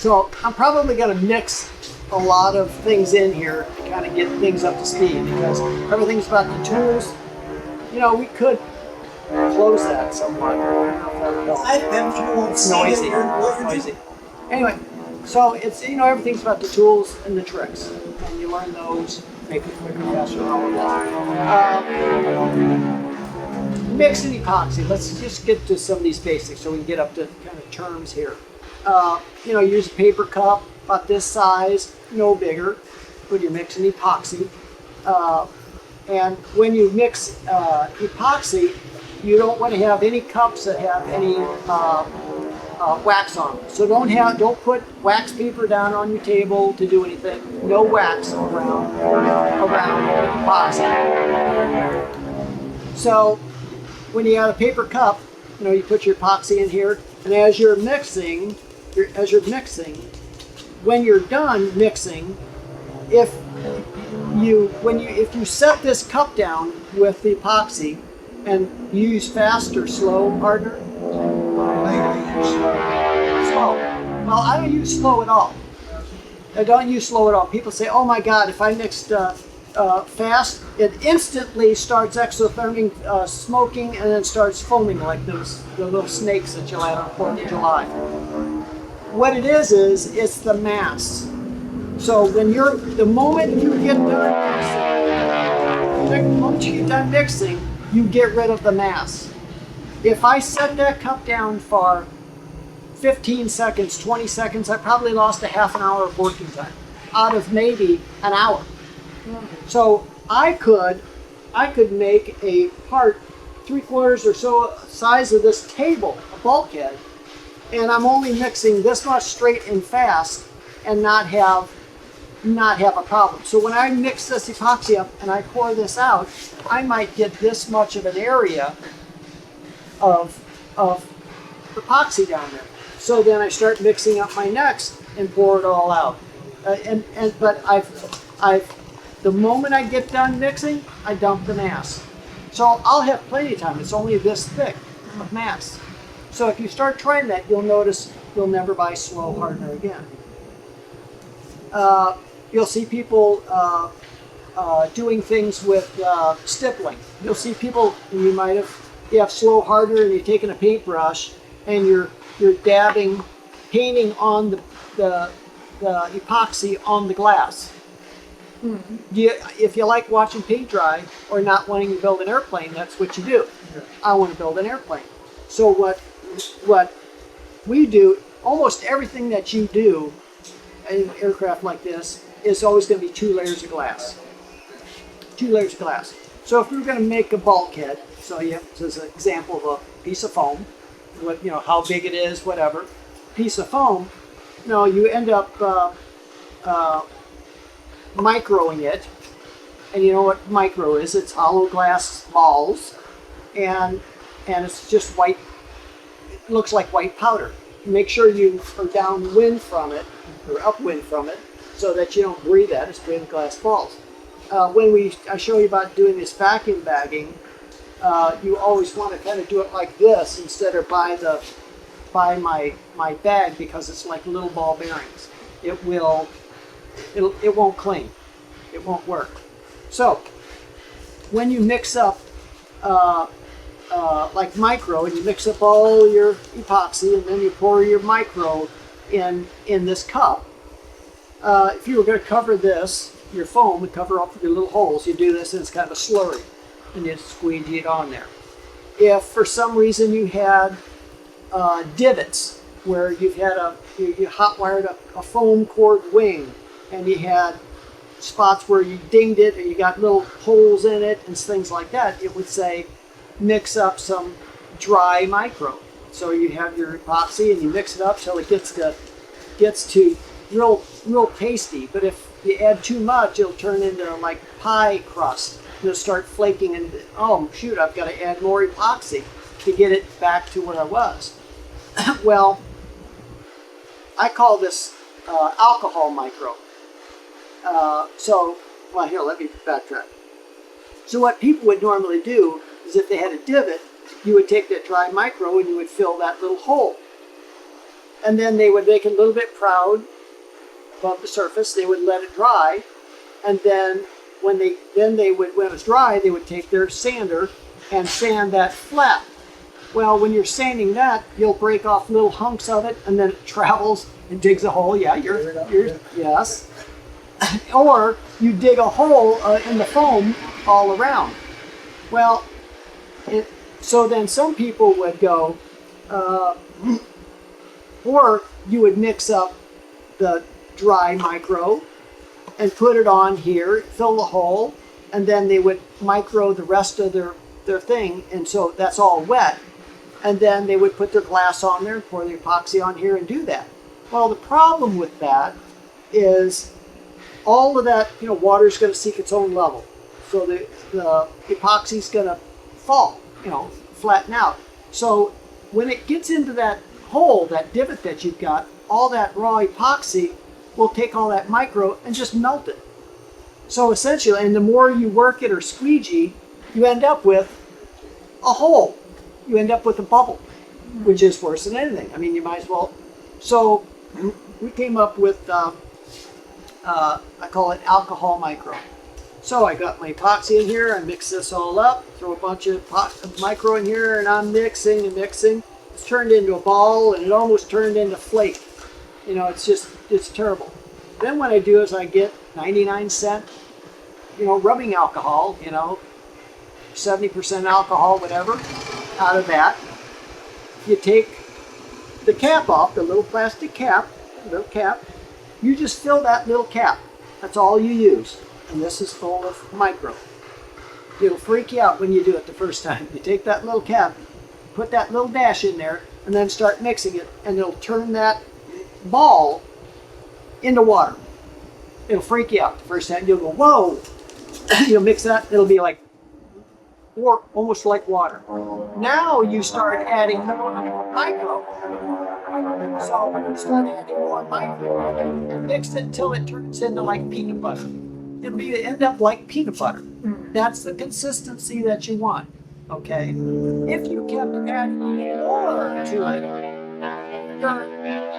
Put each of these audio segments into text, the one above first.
So I'm probably going to mix a lot of things in here to kind of get things up to speed because everything's about the tools. You know, we could close that somewhat. I bet you won't It's see noisy. it. You're Noisy. Anyway, so it's, you know, everything's about the tools and the tricks. And you learn those, make it quicker, faster, all of that. Mix and epoxy. Let's just get to some of these basics so we can get up to kind of terms here. You know, use a paper cup about this size, no bigger. Put your mix and epoxy. And when you mix epoxy, you don't want to have any cups that have any wax on them. So don't put wax paper down on your table to do anything. No wax around epoxy. So when you have a paper cup, you know, you put your epoxy in here, and as you're mixing, when you're done mixing, if you set this cup down with the epoxy and you use fast or slow hardener? Slow. Well, I don't use slow at all. I don't use slow at all. People say, oh my God, if I mixed fast, it instantly starts exotherming, smoking, and then starts foaming like the little snakes that you'll have on 4th of July. What it is it's the mass. So the moment you get done mixing, you get rid of the mass. If I set that cup down for 15 seconds, 20 seconds, I probably lost a half an hour of working time out of maybe an hour. So I could make a part 3/4 or so size of this table, a bulkhead, and I'm only mixing this much straight and fast and not have a problem. So when I mix this epoxy up and I pour this out, I might get this much of an area of epoxy down there. So then I start mixing up my next and pour it all out. But the moment I get done mixing, I dump the mass. So I'll have plenty of time. It's only this thick of mass. So if you start trying that, you'll notice you'll never buy slow hardener again. You'll see people doing things with stippling. You'll see people, you have slow hardener and you're taking a paintbrush and you're dabbing, painting on the epoxy on the glass. Mm-hmm. If you like watching paint dry or not wanting to build an airplane, that's what you do. Yeah. I want to build an airplane. So what we do, almost everything that you do in an aircraft like this is always going to be 2 layers of glass. 2 layers of glass. So if we were going to make a bulkhead, so this is an example of a piece of foam, how big it is, whatever, piece of foam, you end up microing it, and you know what micro is? It's hollow glass balls, and it's just white. It looks like white powder. Make sure you are downwind from it or upwind from it, so that you don't breathe that. It's breathing glass balls. When I show you about doing this vacuum bagging, you always want to kind of do it like this instead of by my bag, because it's like little ball bearings. It won't clean. It won't work. So when you mix up like micro, and you mix up all your epoxy, and then you pour your micro in this cup, if you were going to cover this, your foam, and cover up your little holes, you do this and it's kind of a slurry, and you squeegee it on there. If for some reason you had divots where you hot wired a foam cord wing, and you had spots where you dinged it and you got little holes in it and things like that, it would say mix up some dry micro. So you have your epoxy and you mix it up till it gets to real pasty. But if you add too much, it'll turn into like pie crust. It'll start flaking, and oh shoot, I've got to add more epoxy to get it back to where I was. Well, I call this alcohol micro. Here, let me backtrack. So what people would normally do is, if they had a divot, you would take that dry micro and you would fill that little hole. and then they would make it a little bit proud above the surface. They would let it dry, and then when it was dry, they would take their sander and sand that flat. Well, when you're sanding that, you'll break off little hunks of it, and then it travels and digs a hole. Yeah, yes. Or you dig a hole in the foam all around. Well, so then some people would go, or you would mix up the dry micro and put it on here, fill the hole, and then they would micro the rest of their thing, and so that's all wet. And then they would put their glass on there, pour the epoxy on here, and do that. Well, the problem with that is all of that, water's going to seek its own level. So the epoxy's going to fall, flatten out. So when it gets into that hole, that divot that you've got, all that raw epoxy will take all that micro and just melt it. So essentially, and the more you work it or squeegee, you end up with a hole. You end up with a bubble, which is worse than anything. I mean, you might as well. So we came up with, I call it alcohol micro. So I got my epoxy in here, I mix this all up, throw a bunch of micro in here, and I'm mixing and mixing. It's turned into a ball, and it almost turned into flake. It's terrible. Then what I do is I get 99-cent, rubbing alcohol, 70% alcohol, whatever. Out of that, you take the cap off, the little plastic cap, you just fill that little cap. That's all you use. And this is full of micro. It'll freak you out when you do it the first time. You take that little cap, put that little dash in there, and then start mixing it, and it'll turn that ball into water. It'll freak you out the first time. You'll go, whoa! You'll mix that, it'll be like, or almost like water. Now you start adding more micro. So you start adding more micro and mix it until it turns into like peanut butter. It'll end up like peanut butter. That's the consistency that you want. Okay? If you kept adding more to it,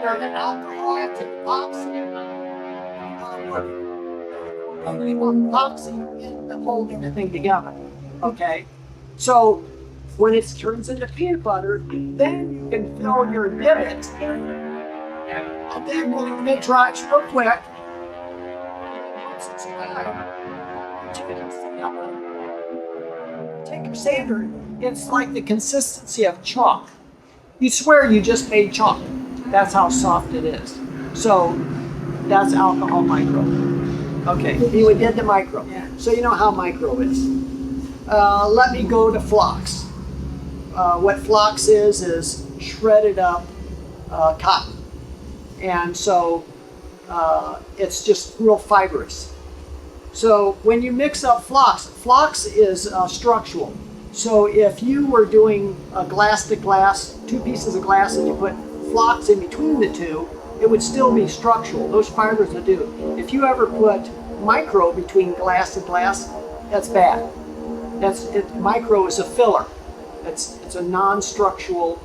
you're an alcoholic epoxy and holding the thing together. Okay, so when it turns into peanut butter, then you can fill your divot, and then when it dries real quick, once it's dry, take your sander. It's like the consistency of chalk. You swear you just made chalk. That's how soft it is. So that's alcohol micro. Okay, you did the micro. So you know how micro is. Let me go to flocks. What flocks is shredded up cotton. And so it's just real fibrous. So when you mix up flocks is structural. So if you were doing a glass to glass, two pieces of glass, and you put flocks in between the two, it would still be structural. Those fibers would do. If you ever put micro between glass and glass, that's bad. Micro is a filler. It's a non-structural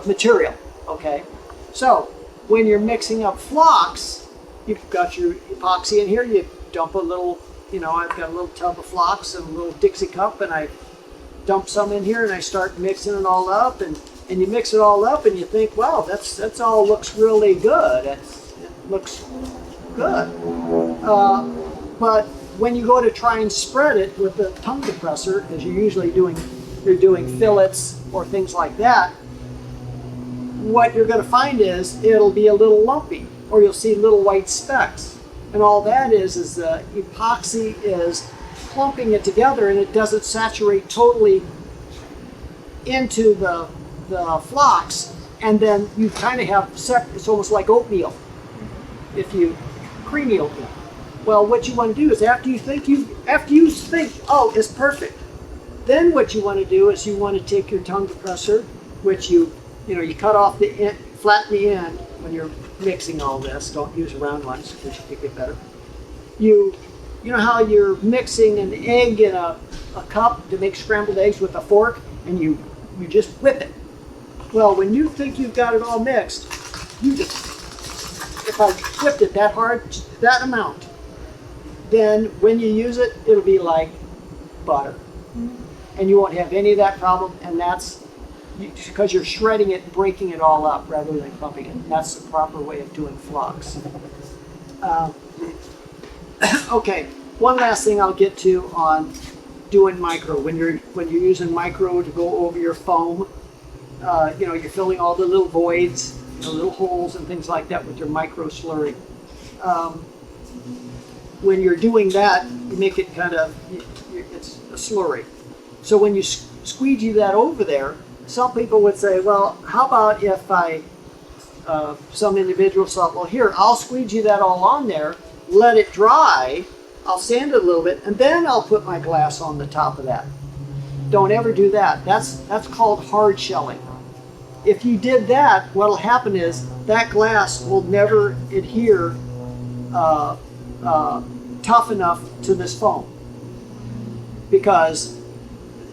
material. Okay, so when you're mixing up flocks, you've got your epoxy in here. You dump a little. I've got a little tub of flocks and a little Dixie cup, and I dump some in here, and I start mixing it all up, and you mix it all up, and you think, wow, that's all looks really good. It looks good, but when you go to try and spread it with the tongue depressor, as you're doing fillets or things like that, what you're going to find is it'll be a little lumpy, or you'll see little white specks. And all that is the epoxy is clumping it together, and it doesn't saturate totally into the flocks, and then you kind of have it's almost like oatmeal, if you creamy oatmeal. Well, what you want to do is after you think, oh, it's perfect, then what you want to do is you want to take your tongue depressor, which you cut off the end, flatten the end when you're mixing all this. Don't use round ones because you can get better. You know how you're mixing an egg in a cup to make scrambled eggs with a fork, and you just whip it. Well, when you think you've got it all mixed, you just, if I whipped it that hard, that amount, then when you use it, it'll be like butter. And you won't have any of that problem, and that's because you're shredding it and breaking it all up rather than clumping it. That's the proper way of doing flux. Okay, one last thing I'll get to on doing micro. When you're using micro to go over your foam, you know, you're filling all the little voids, you know, little holes and things like that with your micro slurry. When you're doing that, you make it kind of, it's a slurry. So when you squeegee that over there, some people would say, well, how about if some individuals thought, well, here, I'll squeegee that all on there, let it dry, I'll sand it a little bit, and then I'll put my glass on the top of that. Don't ever do that. That's called hard shelling. If you did that, what'll happen is that glass will never adhere tough enough to this foam, because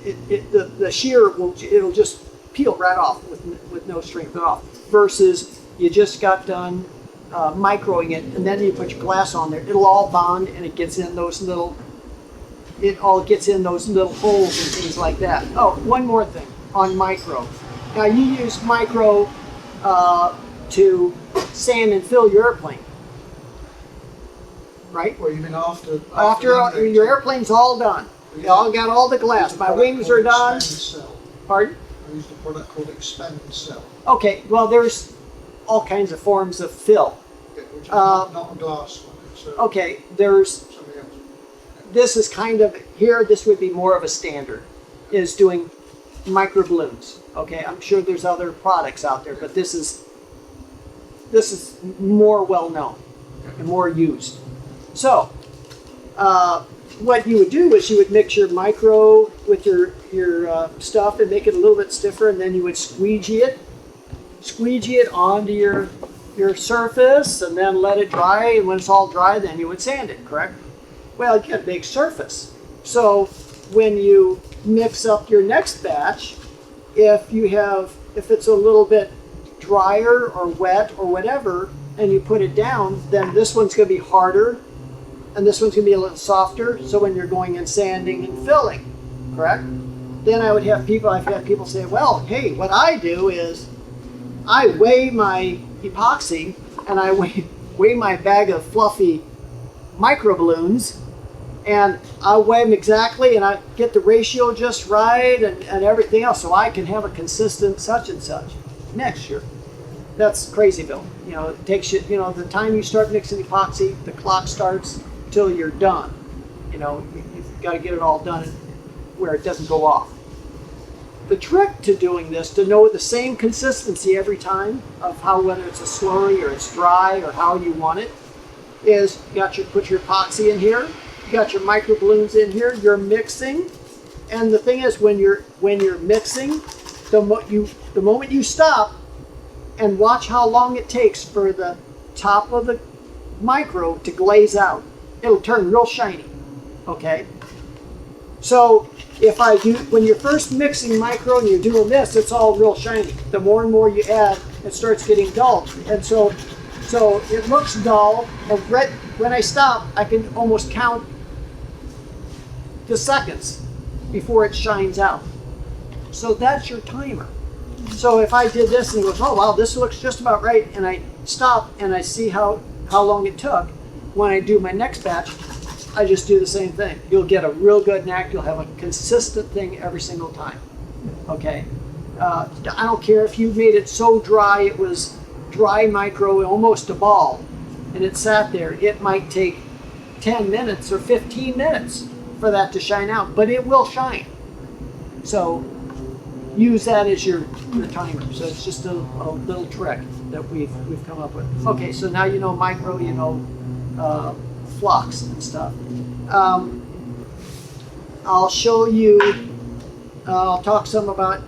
the shear it'll just peel right off with no strength at all. Versus you just got done microing it, and then you put your glass on there. It'll all bond, and it gets in those little. It all gets in those little holes and things like that. Oh, one more thing on micro. Now you use micro to sand and fill your airplane, right? Well, you mean after Your airplane's all done. You all got all the glass. My wings are done. Pardon? I used a product called Expand Cell. Okay, well, there's all kinds of forms of fill. Yeah, which is not a glass one. It's Okay, there's, something else. this is kind of, here, this would be more of a standard, is doing micro balloons. Okay, I'm sure there's other products out there, but this is more well known and more used. So, what you would do is you would mix your micro with your stuff and make it a little bit stiffer, and then you would squeegee it onto your surface, and then let it dry. And when it's all dry, then you would sand it. Correct? Well, you get a big surface. So when you mix up your next batch, if it's a little bit drier or wet or whatever, and you put it down, then this one's going to be harder, and this one's going to be a little softer. So when you're going and sanding and filling, correct? Then I've had people say, well, hey, what I do is I weigh my epoxy, and I weigh my bag of fluffy micro balloons, and I weigh them exactly, and I get the ratio just right, and everything else, so I can have a consistent such and such mixture. That's crazyville. You know, it takes you, the time you start mixing epoxy, the clock starts till you're done. You know, you've got to get it all done where it doesn't go off. The trick to doing this, to know the same consistency every time of whether it's a slurry or it's dry or how you want it, is put your epoxy in here, you got your micro balloons in here, you're mixing, and the thing is when you're mixing, the moment you stop and watch how long it takes for the top of the micro to glaze out, it'll turn real shiny. Okay? So when you're first mixing micro and you're doing this, it's all real shiny. The more and more you add, it starts getting dull. And so it looks dull, and when I stop, I can almost count the seconds before it shines out. So that's your timer. So if I did this and it goes, oh wow, this looks just about right, and I stop and I see how long it took, when I do my next batch, I just do the same thing. You'll get a real good knack. You'll have a consistent thing every single time. Okay? I don't care if you made it so dry, it was dry micro, almost a ball, and it sat there. It might take 10 minutes or 15 minutes for that to shine out, but it will shine. So use that as your timer. So it's just a little trick that we've come up with. Okay, so now you know micro, you know flux and stuff. I'll show you, I'll talk some about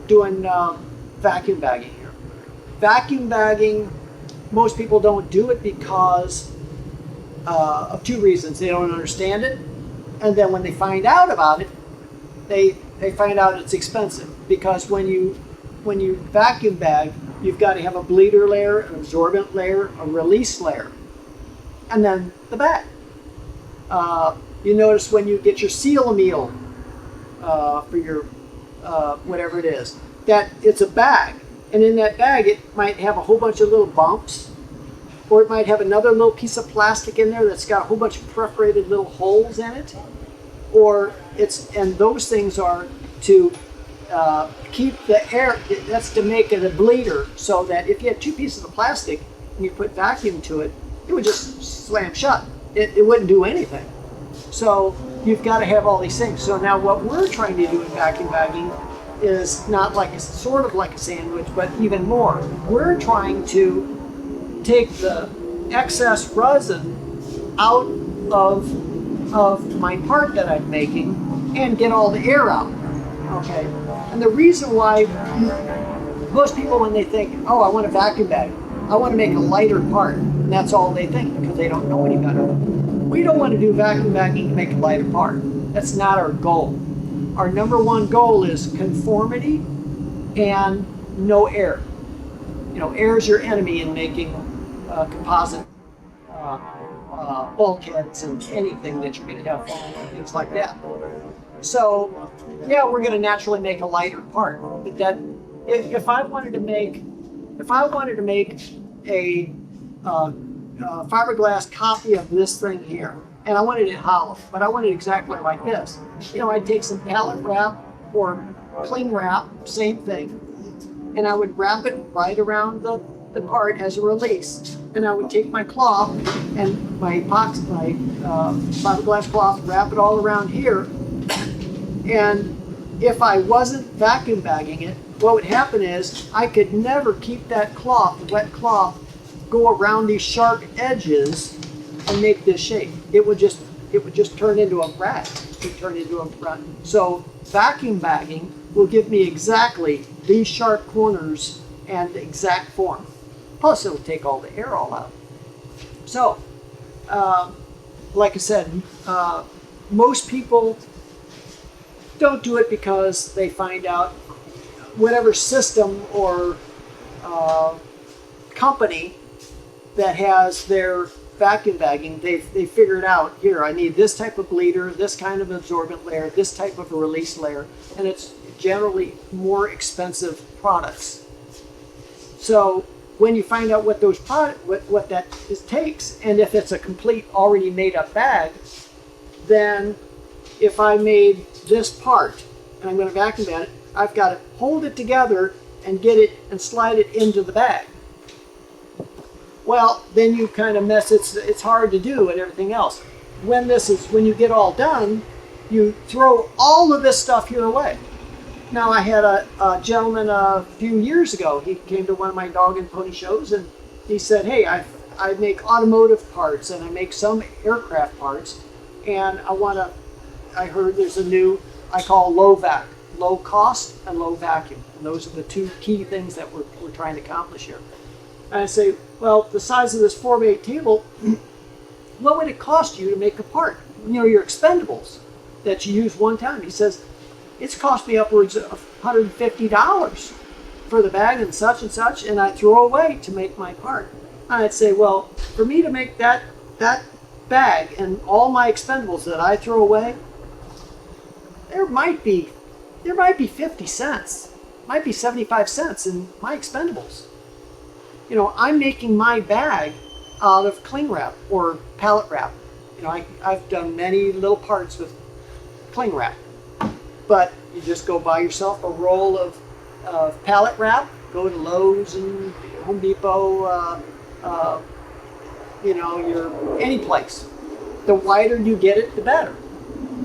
doing vacuum bagging here. Vacuum bagging, most people don't do it because of two reasons. They don't understand it, and then when they find out about it, they find out it's expensive. because when you vacuum bag, you've got to have a bleeder layer, an absorbent layer, a release layer, and then the bag. You notice when you get your seal meal for your whatever it is, that it's a bag, and in that bag it might have a whole bunch of little bumps, or it might have another little piece of plastic in there that's got a whole bunch of perforated little holes in it, and those things are to keep the air, that's to make it a bleeder, so that if you had two pieces of plastic and you put vacuum to it, it would just slam shut. It wouldn't do anything. So you've got to have all these things. So now what we're trying to do in vacuum bagging is not like sort of like a sandwich, but even more. We're trying to take the excess resin out of my part that I'm making and get all the air out. Okay. And the reason why most people, when they think, oh, I want a vacuum bag, I want to make a lighter part, and that's all they think because they don't know any better. We don't want to do vacuum bagging to make a lighter part. That's not our goal. Our number one goal is conformity and no air. You know, air is your enemy in making composite bulkheads and anything that you're going to have falling and things like that. So, yeah, we're going to naturally make a lighter part. But that, if I wanted to make a fiberglass copy of this thing here, and I wanted it hollow, but I wanted it exactly like this. You know, I'd take some pallet wrap or cling wrap, same thing, and I would wrap it right around the part as a release. And I would take my cloth and my epoxy, my fiberglass cloth, wrap it all around here. And if I wasn't vacuum bagging it, what would happen is I could never keep that cloth, the wet cloth, go around these sharp edges and make this shape. It would just turn into a rag. It would turn into a rag. So vacuum bagging will give me exactly these sharp corners and the exact form. Plus it will take all the air all out. So, like I said, most people don't do it because they find out whatever system or company that has their vacuum bagging, they figured out, here, I need this type of bleeder, this kind of absorbent layer, this type of a release layer, and it's generally more expensive products. So when you find out what those what that takes, and if it's a complete already made up bag, then if I made this part and I'm going to vacuum bag it, I've got to hold it together and get it and slide it into the bag. Well, then you kind of mess, it's hard to do and everything else. When you get all done, you throw all of this stuff here away. Now, I had a gentleman a few years ago. He came to one of my dog and pony shows, and he said, hey, I make automotive parts and I make some aircraft parts, and I heard there's a new, I call LoVac, low cost and low vacuum. And those are the two key things that we're trying to accomplish here. And I say, well, the size of this 4x8 table, what would it cost you to make a part? You know, your expendables that you use one time. He says, it's cost me upwards of $150 for the bag and such, and I throw away to make my part. And I'd say, well, for me to make that bag and all my expendables that I throw away, there might be 50 cents, might be 75 cents in my expendables. You know, I'm making my bag out of cling wrap or pallet wrap. You know, I've done many little parts with cling wrap, but you just go buy yourself a roll of pallet wrap, go to Lowe's and Home Depot, you know, any place. The wider you get it, the better.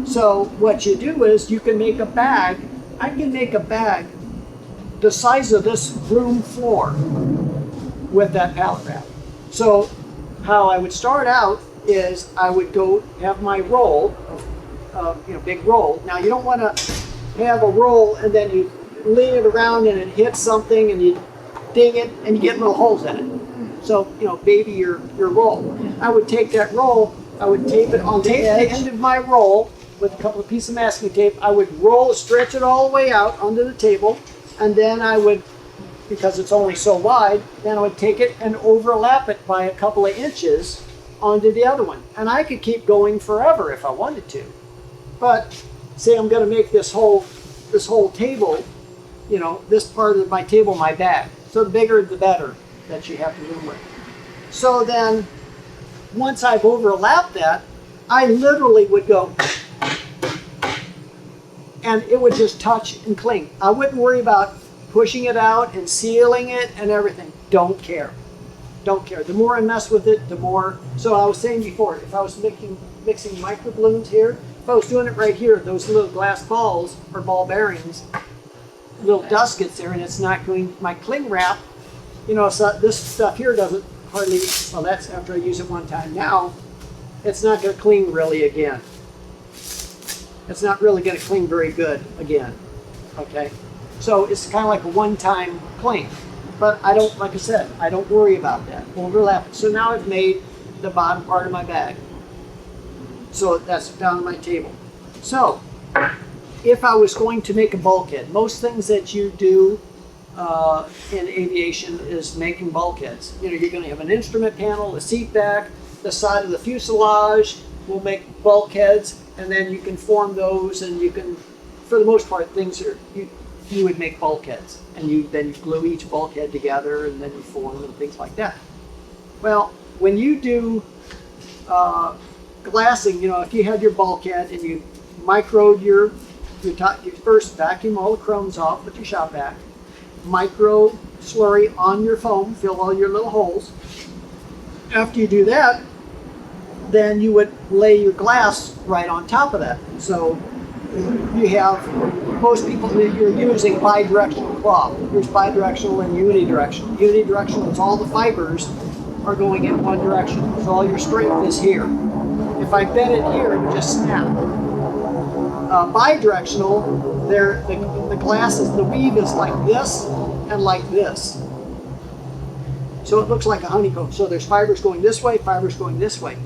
So what you do is you can make a bag. I can make a bag the size of this room floor with that pallet wrap. So how I would start out is I would go have my roll, big roll. Now you don't want to have a roll and then you lean it around and it hits something and you ding it and you get little holes in it. So, you know, baby your roll. I would take that roll, I would tape it on the end of my roll with a couple of pieces of masking tape, I would stretch it all the way out onto the table, and then I would, because it's only so wide, then I would take it and overlap it by a couple of inches onto the other one. And I could keep going forever if I wanted to. But say I'm going to make this whole table, you know, this part of my table, my bag. So the bigger the better that you have to do with. So then once I've overlapped that, I literally would go, and it would just touch and cling. I wouldn't worry about pushing it out and sealing it and everything. Don't care. Don't care. The more I mess with it, the more. So I was saying before, if I was mixing micro balloons here, if I was doing it right here, those little glass balls or ball bearings, little dust gets there and it's not going, my cling wrap, you know, so this stuff here doesn't hardly, well, that's after I use it one time. Now, it's not going to cling really again. It's not really going to cling very good again. Okay? So it's kind of like a one-time cling. But I don't, like I said, I don't worry about that. Overlap. So now I've made the bottom part of my bag. So that's down on my table. So if I was going to make a bulkhead, most things that you do in aviation is making bulkheads. You know, you're going to have an instrument panel, a seat back, the side of the fuselage will make bulkheads, and then you can form those, and you can, for the most part, things are, you would make bulkheads, and then you glue each bulkhead together, and then you form and things like that. Well, when you do glassing, you know, if you had your bulkhead and you microed you first vacuum all the crumbs off with your shop vac, micro slurry on your foam, fill all your little holes. After you do that, then you would lay your glass right on top of that. So you have, most people, you're using bidirectional cloth. There's bidirectional and unidirectional. Unidirectional is all the fibers are going in one direction. So all your strength is here. If I bend it here, it would just snap. Bidirectional, the glass is, the weave is like this and like this. So it looks like a honeycomb. So there's fibers going this way, fibers going this way.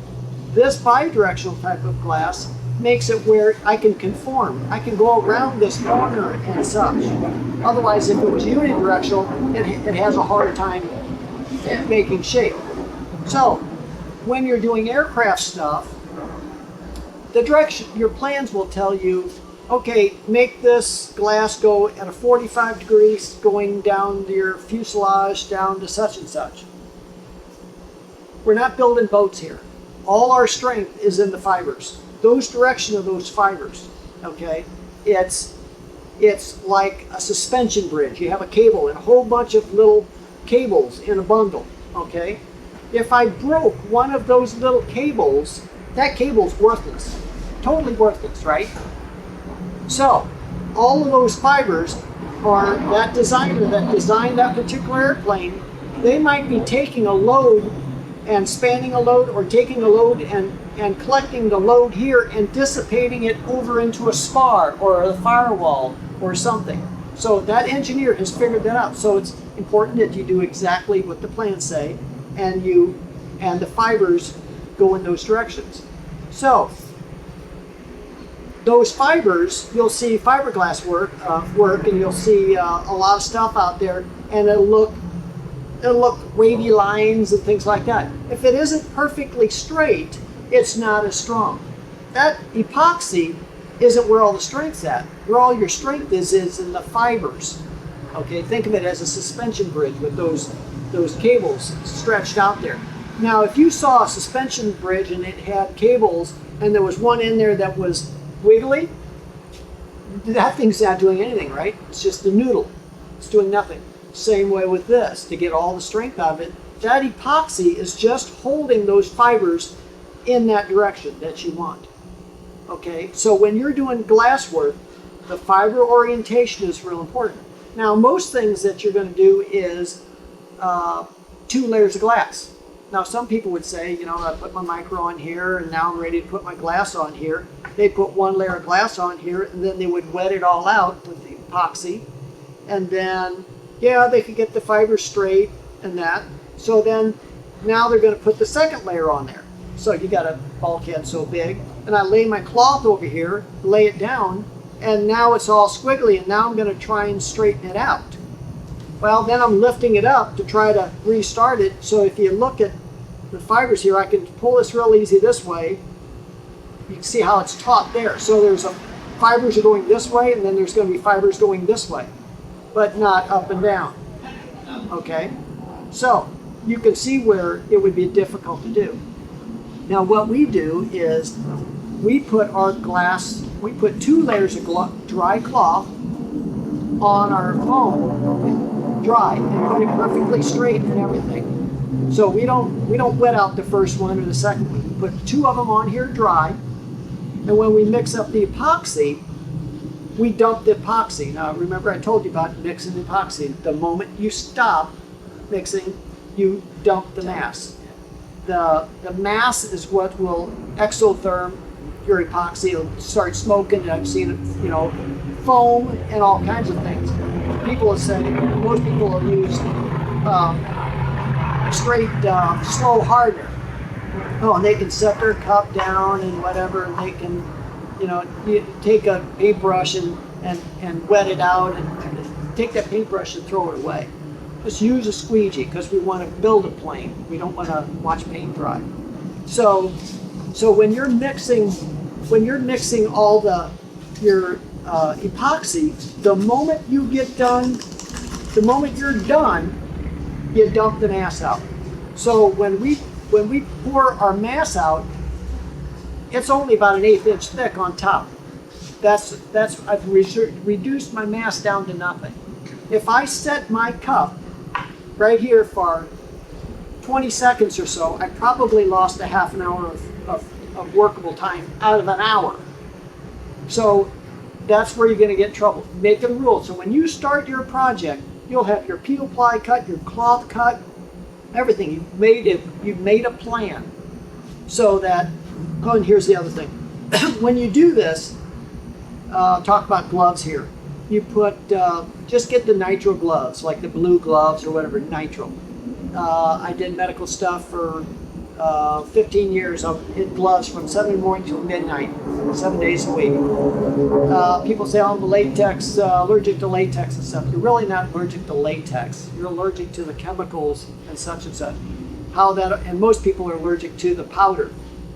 This bidirectional type of glass makes it where I can conform. I can go around this corner and such. Otherwise, if it was unidirectional, it has a hard time making shape. So when you're doing aircraft stuff, the direction, your plans will tell you, okay, make this glass go at a 45 degrees going down to your fuselage, down to such and such. We're not building boats here. All our strength is in the fibers. Those direction of those fibers, okay? It's like a suspension bridge. You have a cable and a whole bunch of little cables in a bundle, okay? If I broke one of those little cables, that cable's worthless. Totally worthless, right? So, all of those fibers are, that designer that designed that particular airplane, they might be taking a load and spanning a load, or taking a load and collecting the load here and dissipating it over into a spar or a firewall or something. So that engineer has figured that out. So it's important that you do exactly what the plans say, and the fibers go in those directions. So those fibers, you'll see fiberglass work, and you'll see a lot of stuff out there, and it'll look wavy lines and things like that. If it isn't perfectly straight, it's not as strong. That epoxy isn't where all the strength's at. Where all your strength is in the fibers. Okay, think of it as a suspension bridge with those cables stretched out there. Now, if you saw a suspension bridge and it had cables and there was one in there that was wiggly, that thing's not doing anything, right? It's just a noodle. It's doing nothing. Same way with this. To get all the strength out of it, that epoxy is just holding those fibers in that direction that you want. Okay, so when you're doing glass work, the fiber orientation is real important. Now, most things that you're going to do is 2 layers of glass. Now, some people would say, you know, I put my micro on here and now I'm ready to put my glass on here. They put 1 layer of glass on here and then they would wet it all out with the epoxy. And then, yeah, they could get the fibers straight and that. So then, now they're going to put the 2nd layer on there. So you got a bulkhead so big, and I lay my cloth over here, lay it down, and now it's all squiggly, and now I'm going to try and straighten it out. Well, then I'm lifting it up to try to restart it. So if you look at the fibers here, I can pull this real easy this way. You can see how it's taut there. So there's fibers are going this way, and then there's going to be fibers going this way, but not up and down. Okay? So you can see where it would be difficult to do. Now what we do is we put we put 2 layers of dry cloth on our foam, dry, and put it perfectly straight and everything. So we don't wet out the first one or the second one. We put 2 of them on here dry, and when we mix up the epoxy, we dump the epoxy. Now remember I told you about mixing the epoxy. The moment you stop mixing, you dump the mass. The mass is what will exotherm your epoxy. It'll start smoking, and I've seen it, you know, foam and all kinds of things. People have said, most people have used straight slow hardener. Oh, and they can set their cup down and whatever, and they can, you know, you take a paintbrush and wet it out, and take that paintbrush and throw it away. Just use a squeegee, because we want to build a plane. We don't want to watch paint dry. So when you're mixing all your epoxy, the moment you're done, you dump the mass out. So when we pour our mass out, it's only about an 1/8 inch thick on top. I've reduced my mass down to nothing. If I set my cup right here for 20 seconds or so, I probably lost a half an hour of workable time out of an hour. So that's where you're going to get in trouble. Make a rule. So when you start your project, you'll have your peel ply cut, your cloth cut, everything. You've made a plan. So that, oh, and here's the other thing. When you do this, talk about gloves here. You put, just get the nitro gloves, like the blue gloves or whatever, nitro. I did medical stuff for 15 years. I hit gloves from 7 in the morning till midnight, 7 days a week. People say, oh, I'm allergic to latex and stuff. You're really not allergic to latex. You're allergic to the chemicals and such. And most people are allergic to the powder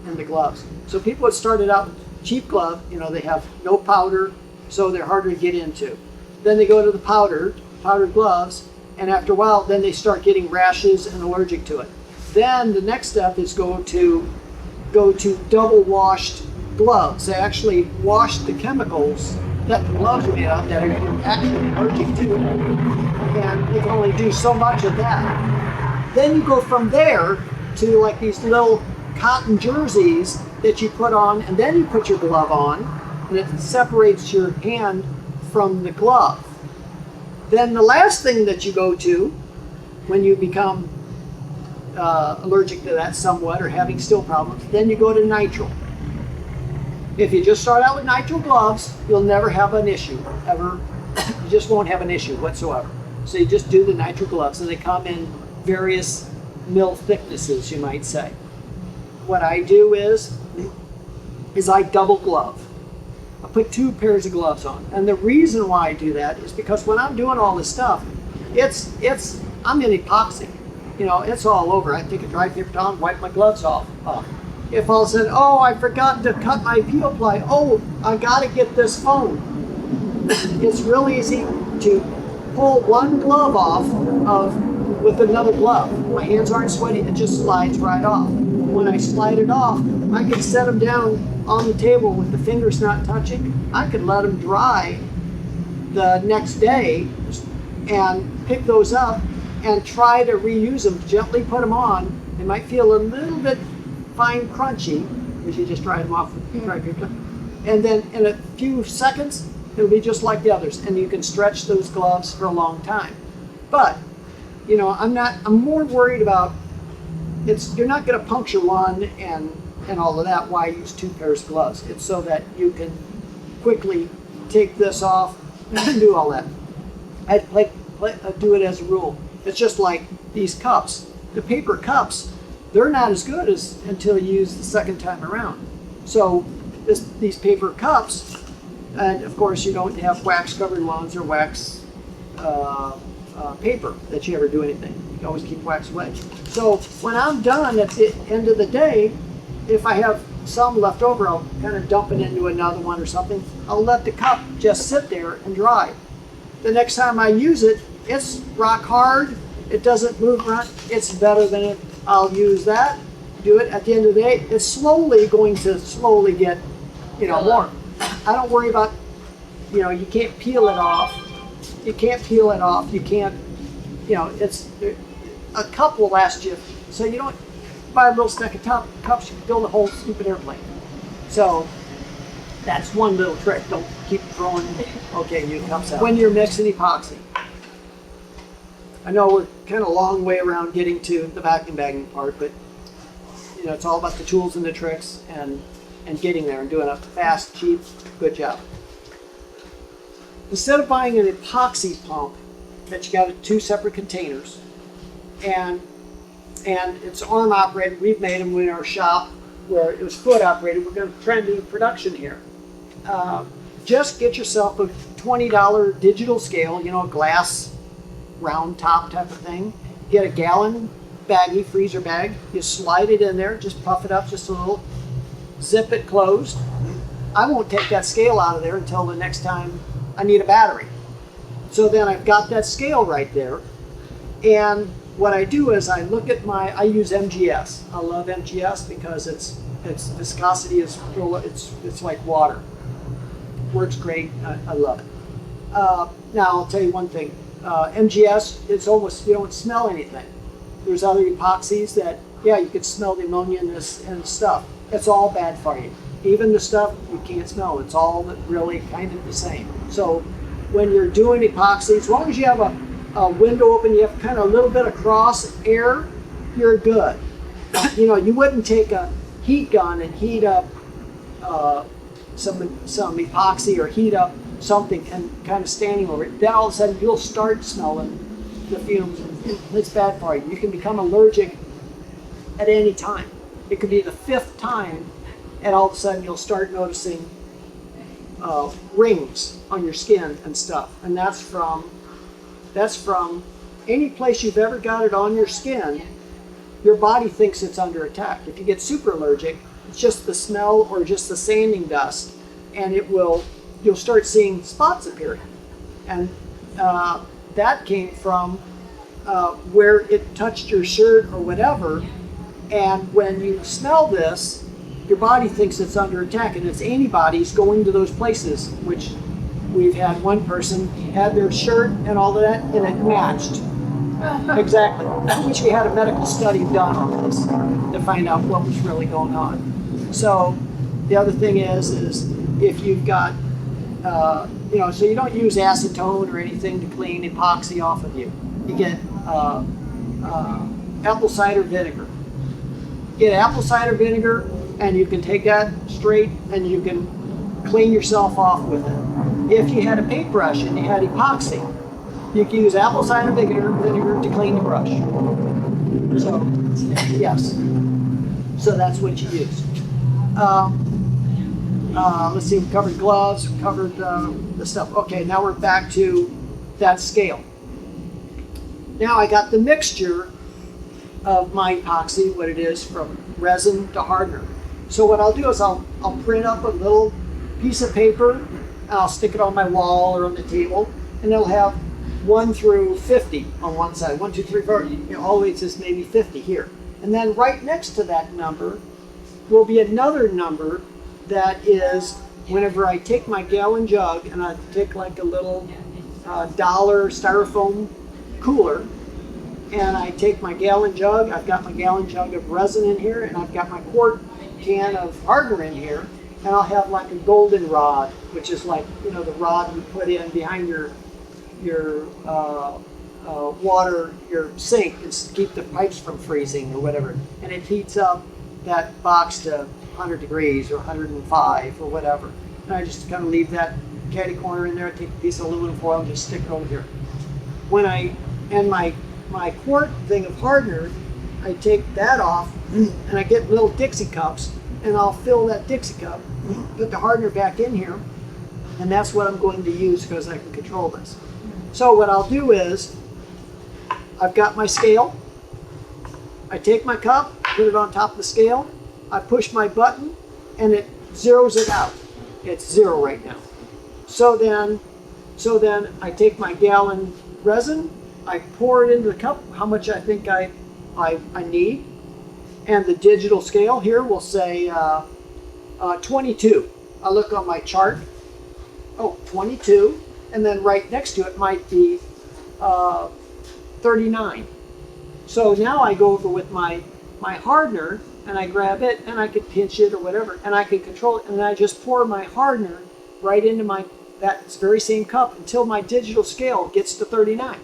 in the gloves. So people that started out with cheap glove, you know, they have no powder, so they're harder to get into. Then they go to the powdered gloves, and after a while, then they start getting rashes and allergic to it. Then the next step is go to double washed gloves. They actually wash the chemicals that the gloves are made of that are actually allergic to, and you can only do so much of that. Then you go from there to like these little cotton jerseys that you put on, and then you put your glove on, and it separates your hand from the glove. Then the last thing that you go to when you become allergic to that somewhat or having still problems, then you go to nitrile. If you just start out with nitrile gloves, you'll never have an issue, ever. You just won't have an issue whatsoever. So you just do the nitrile gloves, and they come in various mil thicknesses, you might say. What I do is I double glove. I put 2 pairs of gloves on. And the reason why I do that is because when I'm doing all this stuff, I'm in epoxy. You know, it's all over. I take a dry paper towel and wipe my gloves off. If all of a sudden, oh, I forgot to cut my peel ply. Oh, I gotta get this foam. It's real easy to pull one glove off with another glove. My hands aren't sweaty, it just slides right off. When I slide it off, I can set them down on the table with the fingers not touching. I could let them dry the next day and pick those up and try to reuse them, gently put them on. They might feel a little bit fine crunchy if you just dry them off with dry paper. And then in a few seconds, it'll be just like the others, and you can stretch those gloves for a long time. But, you know, I'm more worried about, you're not gonna puncture one and all of that. Why use 2 pairs of gloves? It's so that you can quickly take this off and do all that. I do it as a rule. It's just like these cups. The paper cups, they're not as good until you use the second time around. So these paper cups, and of course you don't have wax covered ones or wax paper that you ever do anything. You can always keep wax away. So when I'm done at the end of the day, if I have some left over, I'll kind of dump it into another one or something. I'll let the cup just sit there and dry. The next time I use it, it's rock hard. It doesn't move around. It's better than it. I'll use that, do it. At the end of the day, it's slowly going to get, warm. I don't worry about, you can't peel it off. You can't peel it off. You can't, it's, a cup will last you. So you don't buy a little stack of cups, you can build a whole stupid airplane. So that's one little trick. Don't keep throwing, new cups out. When you're mixing epoxy, I know we're kind of a long way around getting to the vacuum bagging part, but it's all about the tools and the tricks and getting there and doing it fast, cheap, good job. Instead of buying an epoxy pump that you got in 2 separate containers, and it's arm operated, we've made them in our shop where it was foot operated. We're going to try and do production here. Just get yourself a $20 digital scale, a glass round top type of thing. Get a gallon baggie, freezer bag. You slide it in there, just puff it up just a little, zip it closed. I won't take that scale out of there until the next time I need a battery. So then I've got that scale right there. And what I do is I look at I use MGS. I love MGS because its viscosity is, it's like water. Works great, I love it. Now I'll tell you one thing. MGS, it's almost, you don't smell anything. There's other epoxies that, you could smell the ammonia and stuff. It's all bad for you. Even the stuff you can't smell, it's all really kind of the same. So when you're doing epoxy, as long as you have a window open, you have kind of a little bit of cross air, you're good. You wouldn't take a heat gun and heat up some epoxy or heat up something and kind of standing over it. Then all of a sudden you'll start smelling the fumes. It's bad for you. You can become allergic at any time. It could be the 5th time, and all of a sudden you'll start noticing rings on your skin and stuff. And that's from any place you've ever got it on your skin. Your body thinks it's under attack. If you get super allergic, it's just the smell or just the sanding dust, and you'll start seeing spots appearing. And that came from where it touched your shirt or whatever. And when you smell this, your body thinks it's under attack, and it's antibodies going to those places, which we've had one person had their shirt and all of that, and it matched. Exactly. I wish we had a medical study done on this to find out what was really going on. So the other thing is if you've got, so you don't use acetone or anything to clean epoxy off of you. You get apple cider vinegar. Get apple cider vinegar, and you can take that straight and you can clean yourself off with it. If you had a paintbrush and you had epoxy, you can use apple cider vinegar to clean the brush. So, yes. So that's what you use. Let's see, we covered gloves, we covered the stuff. Okay, now we're back to that scale. Now I got the mixture of my epoxy, what it is from resin to hardener. So what I'll do is I'll print up a little piece of paper, and I'll stick it on my wall or on the table, and it'll have 1 through 50 on one side. 1, 2, 3, 4, always just maybe 50 here. And then right next to that number will be another number that is whenever I take my gallon jug and I take like a little dollar styrofoam cooler, and I take my gallon jug, I've got my gallon jug of resin in here, and I've got my quart can of hardener in here, and I'll have like a golden rod, which is like, the rod you put in behind your water, your sink, is to keep the pipes from freezing or whatever. And it heats up that box to 100 degrees or 105 or whatever. And I just kind of leave that catty corner in there. I take a piece of aluminum foil and just stick it over here. When I end my quart thing of hardener, I take that off and I get little Dixie cups and I'll fill that Dixie cup, put the hardener back in here, and that's what I'm going to use because I can control this. So what I'll do is, I've got my scale, I take my cup, put it on top of the scale, I push my button, and it zeroes it out. It's 0 right now. So then I take my gallon resin, I pour it into the cup, how much I think I need, and the digital scale here will say 22. I look on my chart, 22, and then right next to it might be 39. So now I go over with my hardener, and I grab it, and I could pinch it or whatever, and I can control it, and then I just pour my hardener right into that very same cup until my digital scale gets to 39.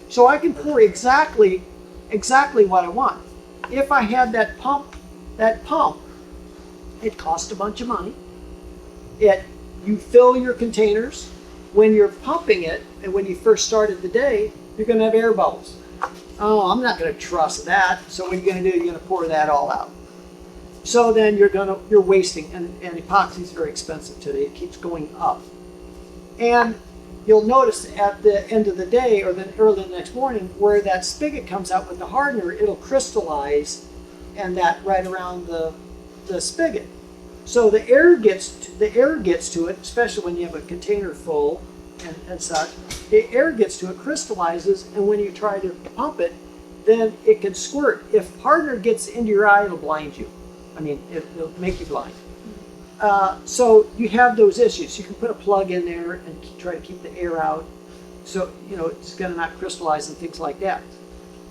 So I can pour exactly what I want. If I had that pump, it costs a bunch of money. You fill your containers. When you're pumping it, and when you first started the day, you're going to have air bubbles. Oh, I'm not going to trust that. So what you're going to do, you're going to pour that all out. So then you're wasting, and epoxy is very expensive today. It keeps going up. And you'll notice at the end of the day or then early the next morning where that spigot comes out with the hardener, it'll crystallize and that right around the spigot. So the air gets to it, especially when you have a container full and such. The air gets to it, crystallizes, and when you try to pump it, then it can squirt. If hardener gets into your eye, it'll blind you. I mean, it'll make you blind. So you have those issues. You can put a plug in there and try to keep the air out, so it's going to not crystallize and things like that.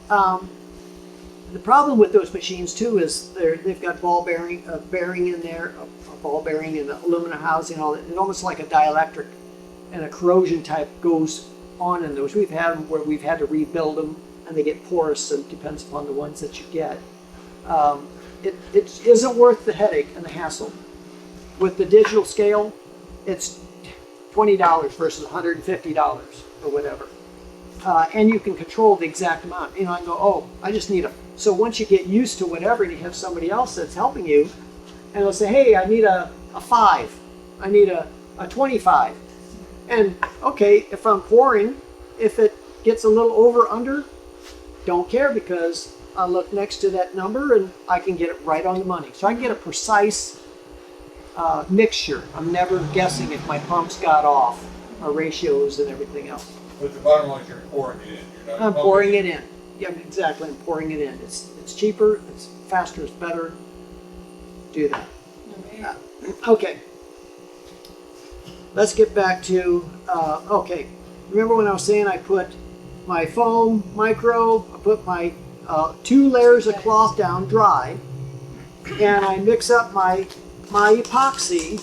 The problem with those machines too is they've got a bearing in there, a ball bearing and aluminum housing, all that. It's almost like a dielectric, and a corrosion type goes on in those. We've had them where we've had to rebuild them, and they get porous. And it depends upon the ones that you get. It isn't worth the headache and the hassle. With the digital scale, it's $20 versus $150 or whatever. And you can control the exact amount. I go, I just need so once you get used to whatever, and you have somebody else that's helping you, and they'll say, hey, I need a 5. I need a 25. And okay, if I'm pouring, if it gets a little over, under, don't care, because I look next to that number and I can get it right on the money. So I can get a precise mixture. I'm never guessing if my pumps got off, or ratios and everything else. But the bottom line is you're pouring it in. You're not I'm pouring it in. Yeah, exactly. I'm pouring it in. It's cheaper. It's faster. It's better. Do that. Okay. Let's get back to okay. Remember when I was saying I put my foam micro, I put my 2 layers of cloth down dry, and I mix up my epoxy,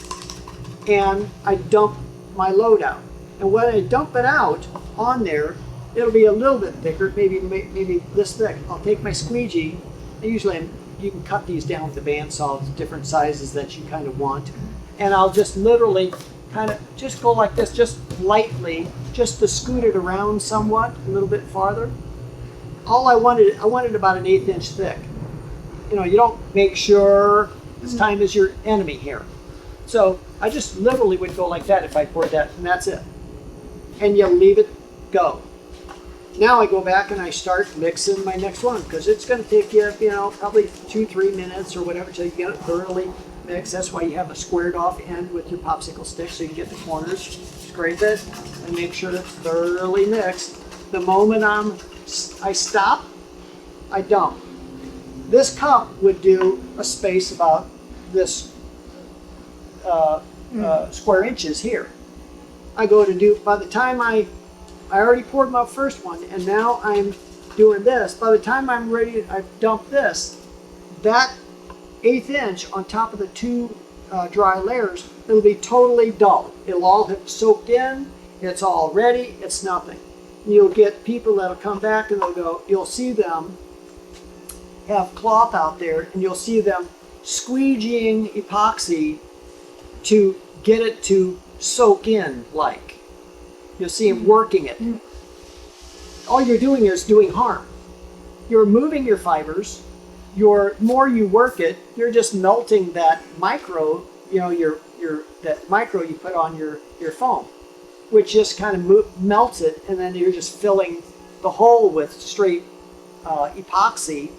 and I dump my load out. And when I dump it out on there, it'll be a little bit thicker, maybe this thick. I'll take my squeegee. Usually you can cut these down with the bandsaw, different sizes that you kind of want. And I'll just literally kind of just go like this, just lightly, just to scoot it around somewhat, a little bit farther. I wanted about an 1/8 inch thick. You don't make sure this time is your enemy here. So I just literally would go like that if I poured that, and that's it. And you leave it go. Now I go back and I start mixing my next one, because it's going to take you, probably 2-3 minutes or whatever till you get it thoroughly mixed. That's why you have a squared off end with your popsicle stick, so you can get the corners, scrape it, and make sure it's thoroughly mixed. The moment I stop, I dump. This cup would do a space about this square inches here. I go to do, by the time I already poured my first one, and now I'm doing this. By the time I'm ready, I've dumped this. That 1/8 inch on top of the 2 dry layers, it'll be totally dull. It'll all have soaked in. It's all ready. It's nothing. You'll get people that'll come back and they'll go, you'll see them have cloth out there, and you'll see them squeegeeing epoxy to get it to soak in like. You'll see them working it. All you're doing is doing harm. You're moving your fibers, your more you work it, you're just melting that micro, that micro you put on your foam, which just kind of melts it, and then you're just filling the hole with straight epoxy,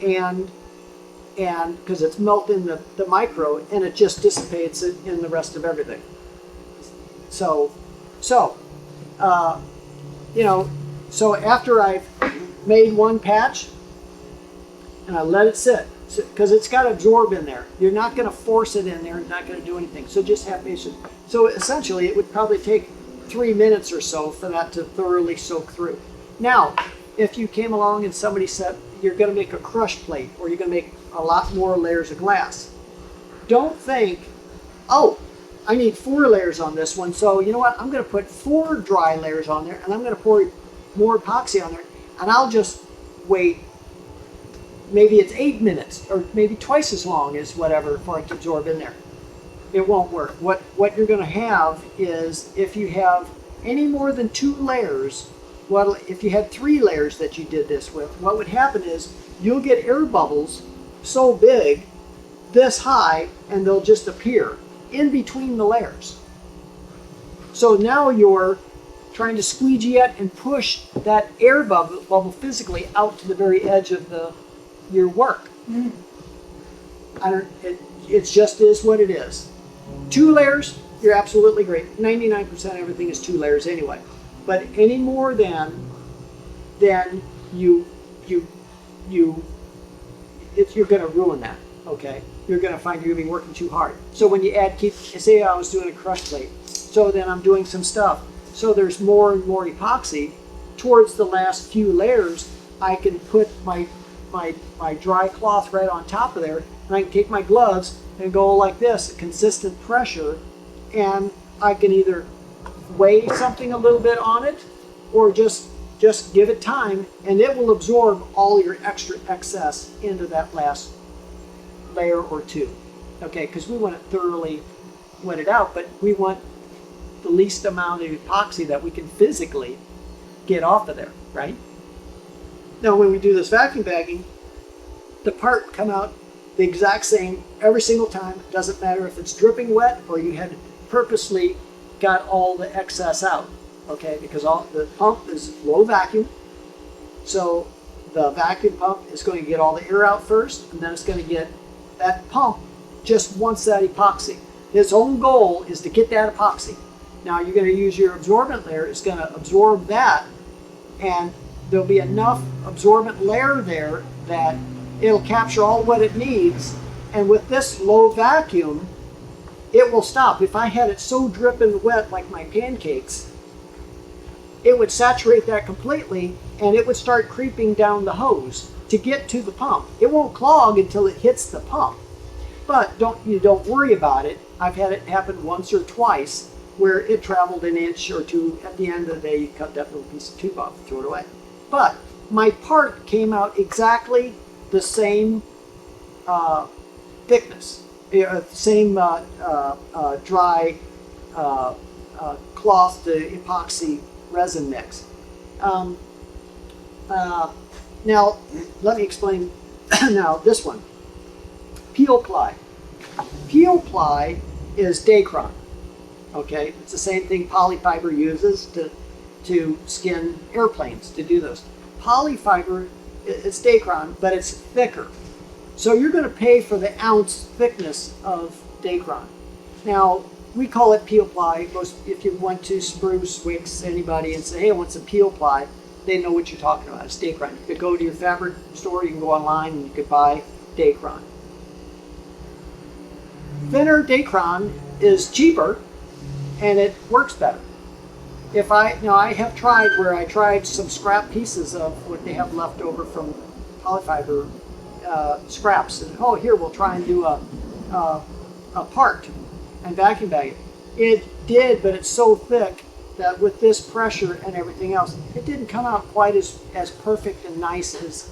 and because it's melting the micro, and it just dissipates it in the rest of everything. So after I've made one patch and I let it sit, because it's got to absorb in there. You're not going to force it in there. It's not going to do anything. So just have patience. So essentially, it would probably take 3 minutes or so for that to thoroughly soak through. Now, if you came along and somebody said you're going to make a crush plate, or you're going to make a lot more layers of glass, don't think, oh, I need 4 layers on this one, so you know what, I'm going to put 4 dry layers on there, and I'm going to pour more epoxy on there, and I'll just wait, maybe it's 8 minutes, or maybe twice as long as whatever for it to absorb in there. It won't work. What you're going to have is, if you have any more than 2 layers, if you had 3 layers that you did this with, what would happen is you'll get air bubbles so big, this high, and they'll just appear in between the layers. So now you're trying to squeegee it and push that air bubble physically out to the very edge of your work. It just is what it is. 2 layers, you're absolutely great. 99% everything is 2 layers anyway. But any more than you're going to ruin that. Okay, you're going to find you're going to be working too hard. So when you say I was doing a crush plate, so then I'm doing some stuff. So there's more and more epoxy. Towards the last few layers, I can put my dry cloth right on top of there, and I can take my gloves and go like this, consistent pressure, and I can either weigh something a little bit on it, or just give it time, and it will absorb all your extra excess into that last layer or 2. Okay, because we want it thoroughly wetted out, but we want the least amount of epoxy that we can physically get off of there, right? Now, when we do this vacuum bagging, the part come out the exact same every single time. It doesn't matter if it's dripping wet or you had purposely got all the excess out, okay? Because the pump is low vacuum, so the vacuum pump is going to get all the air out first, and then it's going to get that pump just wants that epoxy. Its own goal is to get that epoxy. Now you're going to use your absorbent layer. It's going to absorb that, and there'll be enough absorbent layer there that it'll capture all what it needs. And with this low vacuum, it will stop. If I had it so dripping wet like my pancakes, it would saturate that completely, and it would start creeping down the hose to get to the pump. It won't clog until it hits the pump. But don't worry about it. I've had it happen once or twice where it traveled an inch or 2. At the end of the day, you cut that little piece of tube off and throw it away. But my part came out exactly the same thickness, same dry cloth to epoxy resin mix. Now, let me explain now this one. Peel ply. Peel ply is Dacron. Okay, it's the same thing polyfiber uses to skin airplanes, to do those. Polyfiber, it's Dacron, but it's thicker. So you're going to pay for the ounce thickness of Dacron. Now, we call it peel ply. If you went to Spruce, Wicks, anybody, and say, hey, I want some peel ply, they know what you're talking about. It's Dacron. You could go to your fabric store, you can go online, and you could buy Dacron. Thinner Dacron is cheaper, and it works better. I have tried where I tried some scrap pieces of what they have left over from polyfiber scraps, and here we'll try and do a part and vacuum bag it. It did, but it's so thick that with this pressure and everything else, it didn't come out quite as perfect and nice as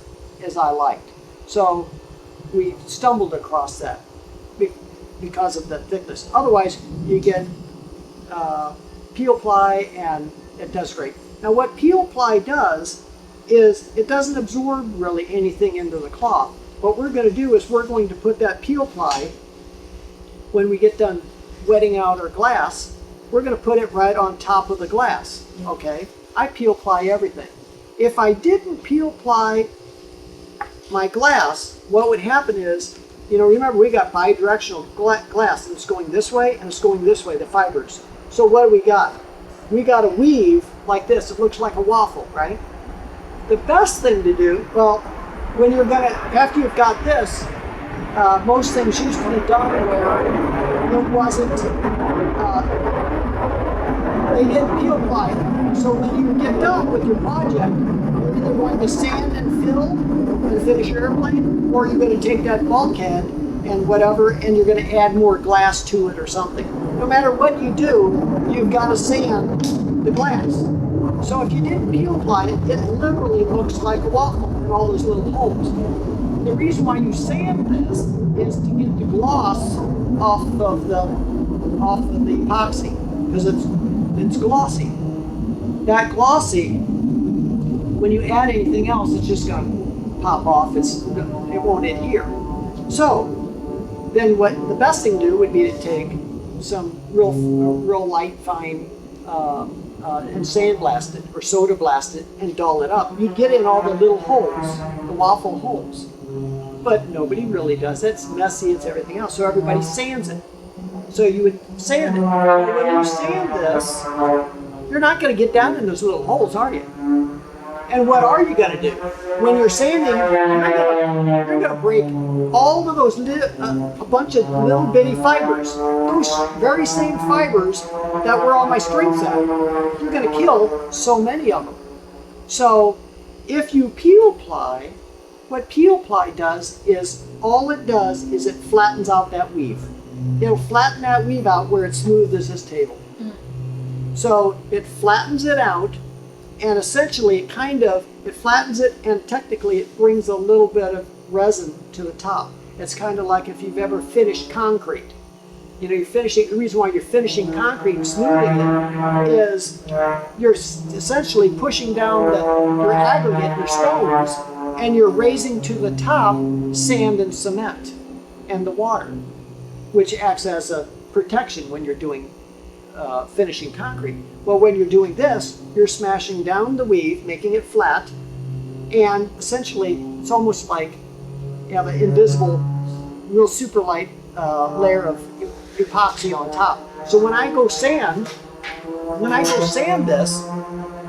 I liked. So we stumbled across that because of the thickness. Otherwise, you get peel ply, and it does great. Now, what peel ply does is it doesn't absorb really anything into the cloth. what we're going to do is we're going to put that peel ply, when we get done wetting out our glass, we're going to put it right on top of the glass, okay? I peel ply everything. If I didn't peel ply my glass, what would happen is, you know, remember we got bi-directional glass, and it's going this way and it's going this way, the fibers. So what do we got? We got a weave like this. It looks like a waffle, right? The best thing to do, well, when you're gonna, after you've got this, most things used to be done where it wasn't, they didn't peel ply. So when you get done with your project, you're either going to sand and fill and finish your airplane, or you're going to take that bulkhead and whatever, and you're going to add more glass to it or something. No matter what you do, you've got to sand the glass. So if you didn't peel ply it, it literally looks like a waffle in all those little holes. The reason why you sand this is to get the gloss off of the epoxy, because it's glossy. That glossy, when you add anything else, it's just going to pop off. It won't adhere. So then the best thing to do would be to take some real light, fine, and sandblast it or soda blast it and dull it up. You get in all the little holes, the waffle holes. But nobody really does it. It's messy, it's everything else. So everybody sands it. So you would sand it. And when you sand this, you're not going to get down in those little holes, are you? And what are you going to do? When you're sanding, you're going to break all of those, a bunch of little bitty fibers. Those very same fibers that were on my string set. You're going to kill so many of them. So if you peel ply, what peel ply does is, all it does is it flattens out that weave. It'll flatten that weave out where it's smooth as this table. So it flattens it out, and essentially it flattens it, and technically it brings a little bit of resin to the top. It's kind of like if you've ever finished concrete. You know, the reason why you're finishing concrete and smoothing it is you're essentially pushing down your aggregate, your stones, and you're raising to the top sand and cement and the water, which acts as a protection when you're doing finishing concrete. Well, when you're doing this, you're smashing down the weave, making it flat, and essentially it's almost like you have an invisible, real super light layer of epoxy on top. So when I go sand this,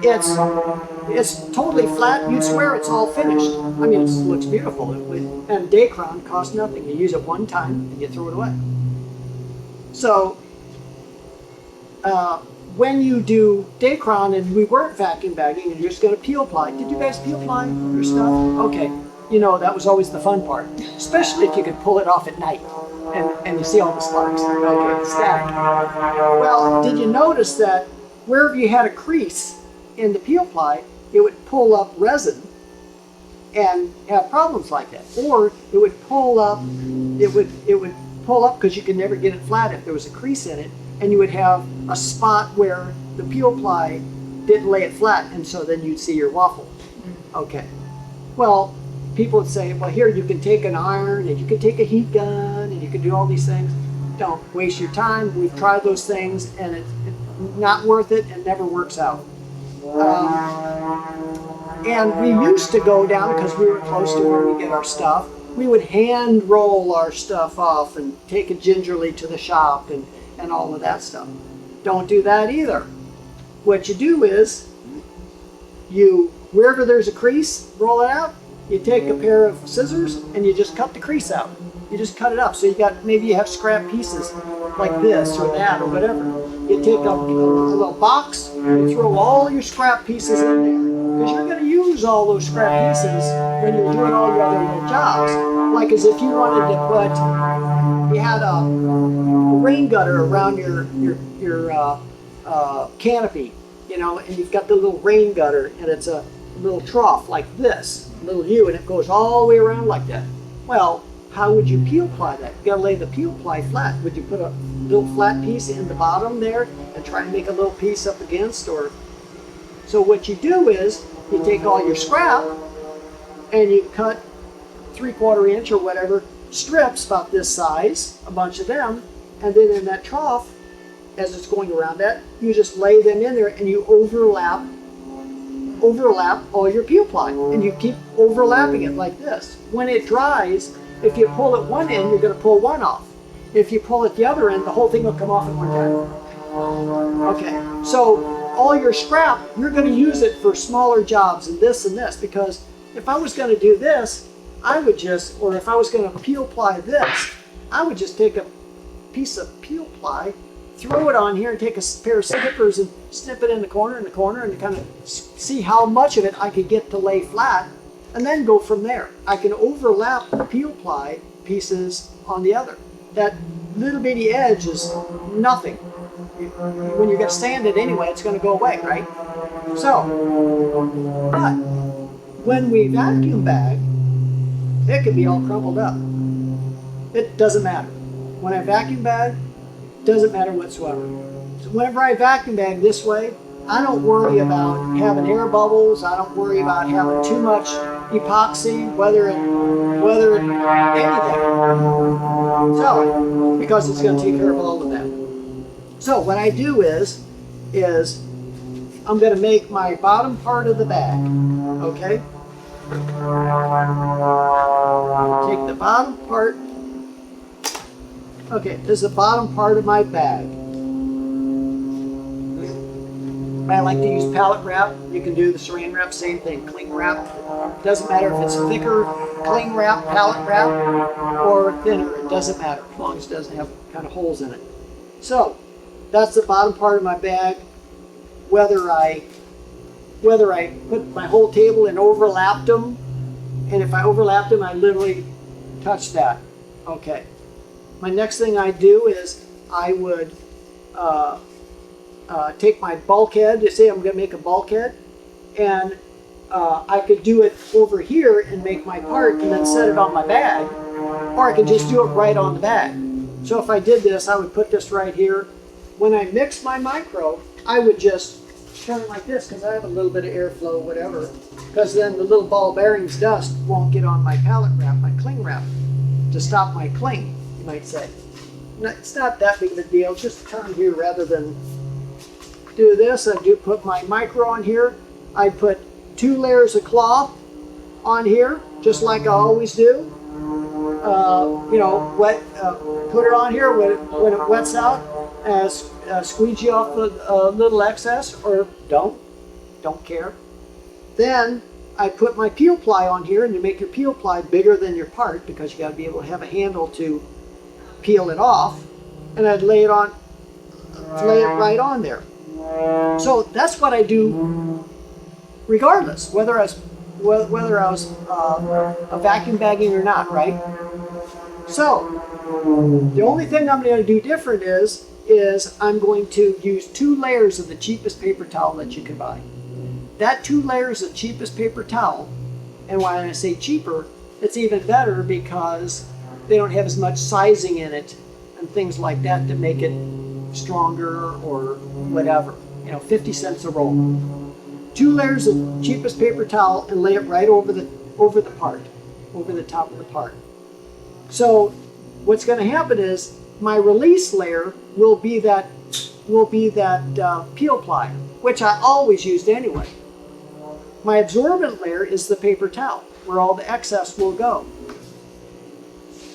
it's totally flat. You'd swear it's all finished. I mean, it looks beautiful. And Dacron costs nothing. You use it one time and you throw it away. So when you do Dacron and we weren't vacuum bagging and you're just going to peel ply, did you guys peel ply your stuff? Okay, you know, that was always the fun part, especially if you could pull it off at night and you see all the sparks. Okay, the static. Well, did you notice that wherever you had a crease in the peel ply, it would pull up resin and have problems like that, or it would pull up. It would pull up because you could never get it flat if there was a crease in it, and you would have a spot where the peel ply didn't lay it flat, and so then you'd see your waffle. Okay. Well, people would say, well, here you can take an iron and you can take a heat gun and you can do all these things. Don't waste your time. We've tried those things and it's not worth it and never works out. And we used to go down, because we were close to where we get our stuff, we would hand roll our stuff off and take it gingerly to the shop and all of that stuff. Don't do that either. What you do is, wherever there's a crease, roll it out, you take a pair of scissors and you just cut the crease out. You just cut it up. So maybe you have scrap pieces like this or that or whatever. You take a little box, you throw all your scrap pieces in there, because you're going to use all those scrap pieces when you're doing all your other little jobs. Like as if you wanted to you had a rain gutter around your canopy, you know, and you've got the little rain gutter, and it's a little trough like this, a little U, and it goes all the way around like that. Well, how would you peel ply that? You gotta lay the peel ply flat. Would you put a little flat piece in the bottom there and try to make a little piece up against? Or so what you do is you take all your scrap and you cut 3/4 inch or whatever strips about this size, a bunch of them, and then in that trough, as it's going around that, you just lay them in there and you overlap all your peel ply, and you keep overlapping it like this. When it dries, if you pull at one end, you're going to pull one off. If you pull at the other end, the whole thing will come off at one time. Okay, so all your scrap, you're going to use it for smaller jobs and this, because if I was going to do this, I would just, or if I was going to peel ply this, I would just take a piece of peel ply, throw it on here, and take a pair of snippers and snip it in the corner, and kind of see how much of it I could get to lay flat, and then go from there. I can overlap the peel ply pieces on the other. That little bitty edge is nothing. When you're going to sand it anyway, it's going to go away, right? So, but when we vacuum bag, it can be all crumpled up. It doesn't matter. When I vacuum bag, it doesn't matter whatsoever. So whenever I vacuum bag this way, I don't worry about having air bubbles. I don't worry about having too much epoxy, whether it anything. So, because it's going to take care of all of that. So what I do is I'm going to make my bottom part of the bag, okay? Take the bottom part. Okay, this is the bottom part of my bag. I like to use pallet wrap. You can do the saran wrap, same thing, cling wrap. Doesn't matter if it's thicker cling wrap, pallet wrap, or thinner. It doesn't matter as long as it doesn't have kind of holes in it. So that's the bottom part of my bag. Whether I put my whole table and overlapped them, and if I overlapped them, I literally touch that. Okay. My next thing I do is I would take my bulkhead. Say I'm going to make a bulkhead, and I could do it over here and make my part and then set it on my bag, or I could just do it right on the bag. So if I did this, I would put this right here. When I mix my micro, I would just turn it like this because I have a little bit of airflow, whatever, because then the little ball bearings dust won't get on my pallet wrap, my cling wrap, to stop my cling, you might say. It's not that big of a deal. Just turn here rather than do this. I do put my micro on here. I put 2 layers of cloth on here, just like I always do. You know, put it on here when it wets out. Squeegee off the little excess, or don't care. Then I put my peel ply on here, and you make your peel ply bigger than your part because you got to be able to have a handle to peel it off, and I'd lay it right on there. So that's what I do, regardless whether I was a vacuum bagging or not, right? So the only thing I'm going to do different is I'm going to use 2 layers of the cheapest paper towel that you can buy. That 2 layers of cheapest paper towel, and when I say cheaper, it's even better because they don't have as much sizing in it and things like that to make it stronger or whatever. 50 cents a roll. 2 layers of cheapest paper towel and lay it right over the part, over the top of the part. So what's going to happen is my release layer will be that peel ply, which I always used anyway. My absorbent layer is the paper towel, where all the excess will go.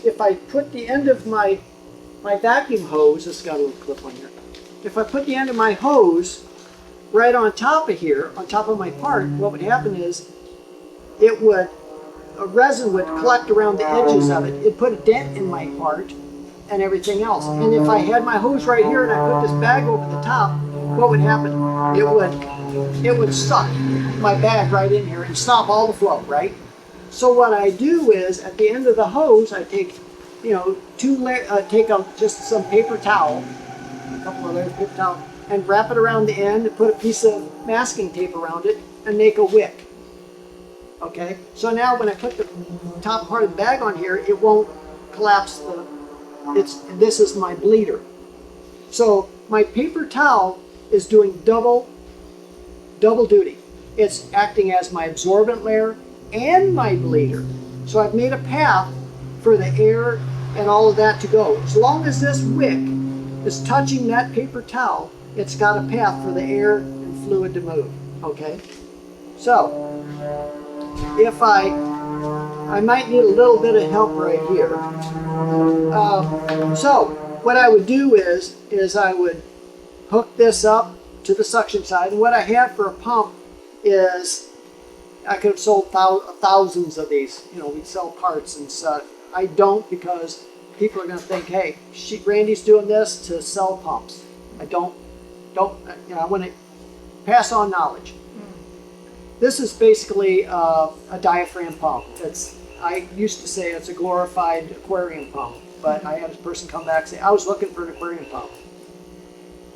If I put the end of my vacuum hose, it's got a little clip on here. If I put the end of my hose right on top of here, on top of my part, what would happen is resin would collect around the edges of it. It'd put a dent in my part and everything else. And if I had my hose right here and I put this bag over the top, what would happen? It would suck my bag right in here and stop all the flow, right? So what I do is at the end of the hose, I take, just some paper towel, a couple of layers of paper towel, and wrap it around the end and put a piece of masking tape around it and make a wick. Okay, so now when I put the top part of the bag on here, it won't collapse this is my bleeder. So my paper towel is doing double duty. It's acting as my absorbent layer and my bleeder. So I've made a path for the air and all of that to go. As long as this wick is touching that paper towel, it's got a path for the air and fluid to move, okay? So, if I might need a little bit of help right here. So, what I would do is I would hook this up to the suction side, and what I have for a pump is, I could have sold thousands of these. You know, we sell parts and stuff. I don't, because people are going to think, hey, Randy's doing this to sell pumps. I don't, you know, I want to pass on knowledge. This is basically a diaphragm pump. I used to say it's a glorified aquarium pump, but I had a person come back and say, I was looking for an aquarium pump.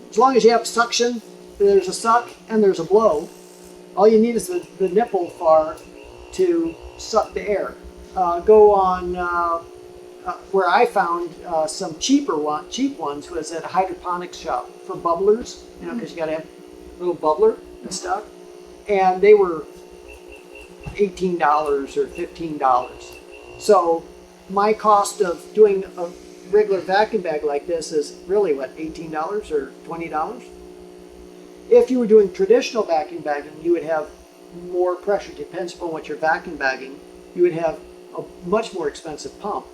As long as you have suction, there's a suck and there's a blow. All you need is the nipple bar to suck the air. Go on where I found some cheap ones was at a hydroponics shop for bubblers, you know, because you got to have a little bubbler and stuff. And they were $18 or $15. So my cost of doing a regular vacuum bag like this is really what, $18 or $20? If you were doing traditional vacuum bagging, you would have more pressure. Depends upon what you're vacuum bagging. You would have a much more expensive pump,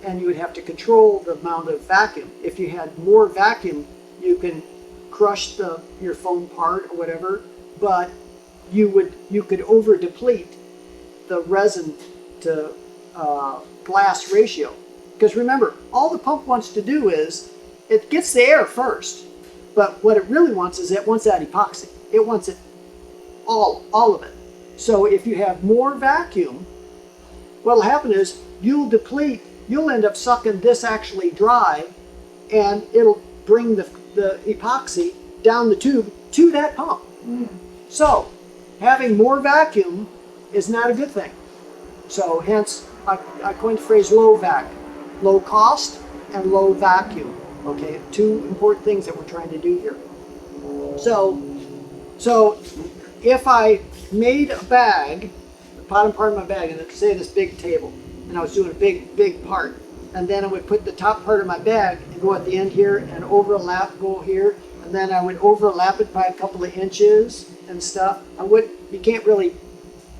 and you would have to control the amount of vacuum. If you had more vacuum, you can crush your foam part or whatever, but you could over deplete the resin to glass ratio. Because remember, all the pump wants to do is it gets the air first. But what it really wants is it wants that epoxy. It wants it all of it. So if you have more vacuum, what'll happen is you'll end up sucking this actually dry, and it'll bring the epoxy down the tube to that pump. So having more vacuum is not a good thing. So hence I coined the phrase LoVac, low cost and low vacuum. Okay, two important things that we're trying to do here. So if I made a bag, the bottom part of my bag, and say this big table, and I was doing a big part, and then I would put the top part of my bag and go at the end here and overlap, go here, and then I would overlap it by a couple of inches and stuff. You can't really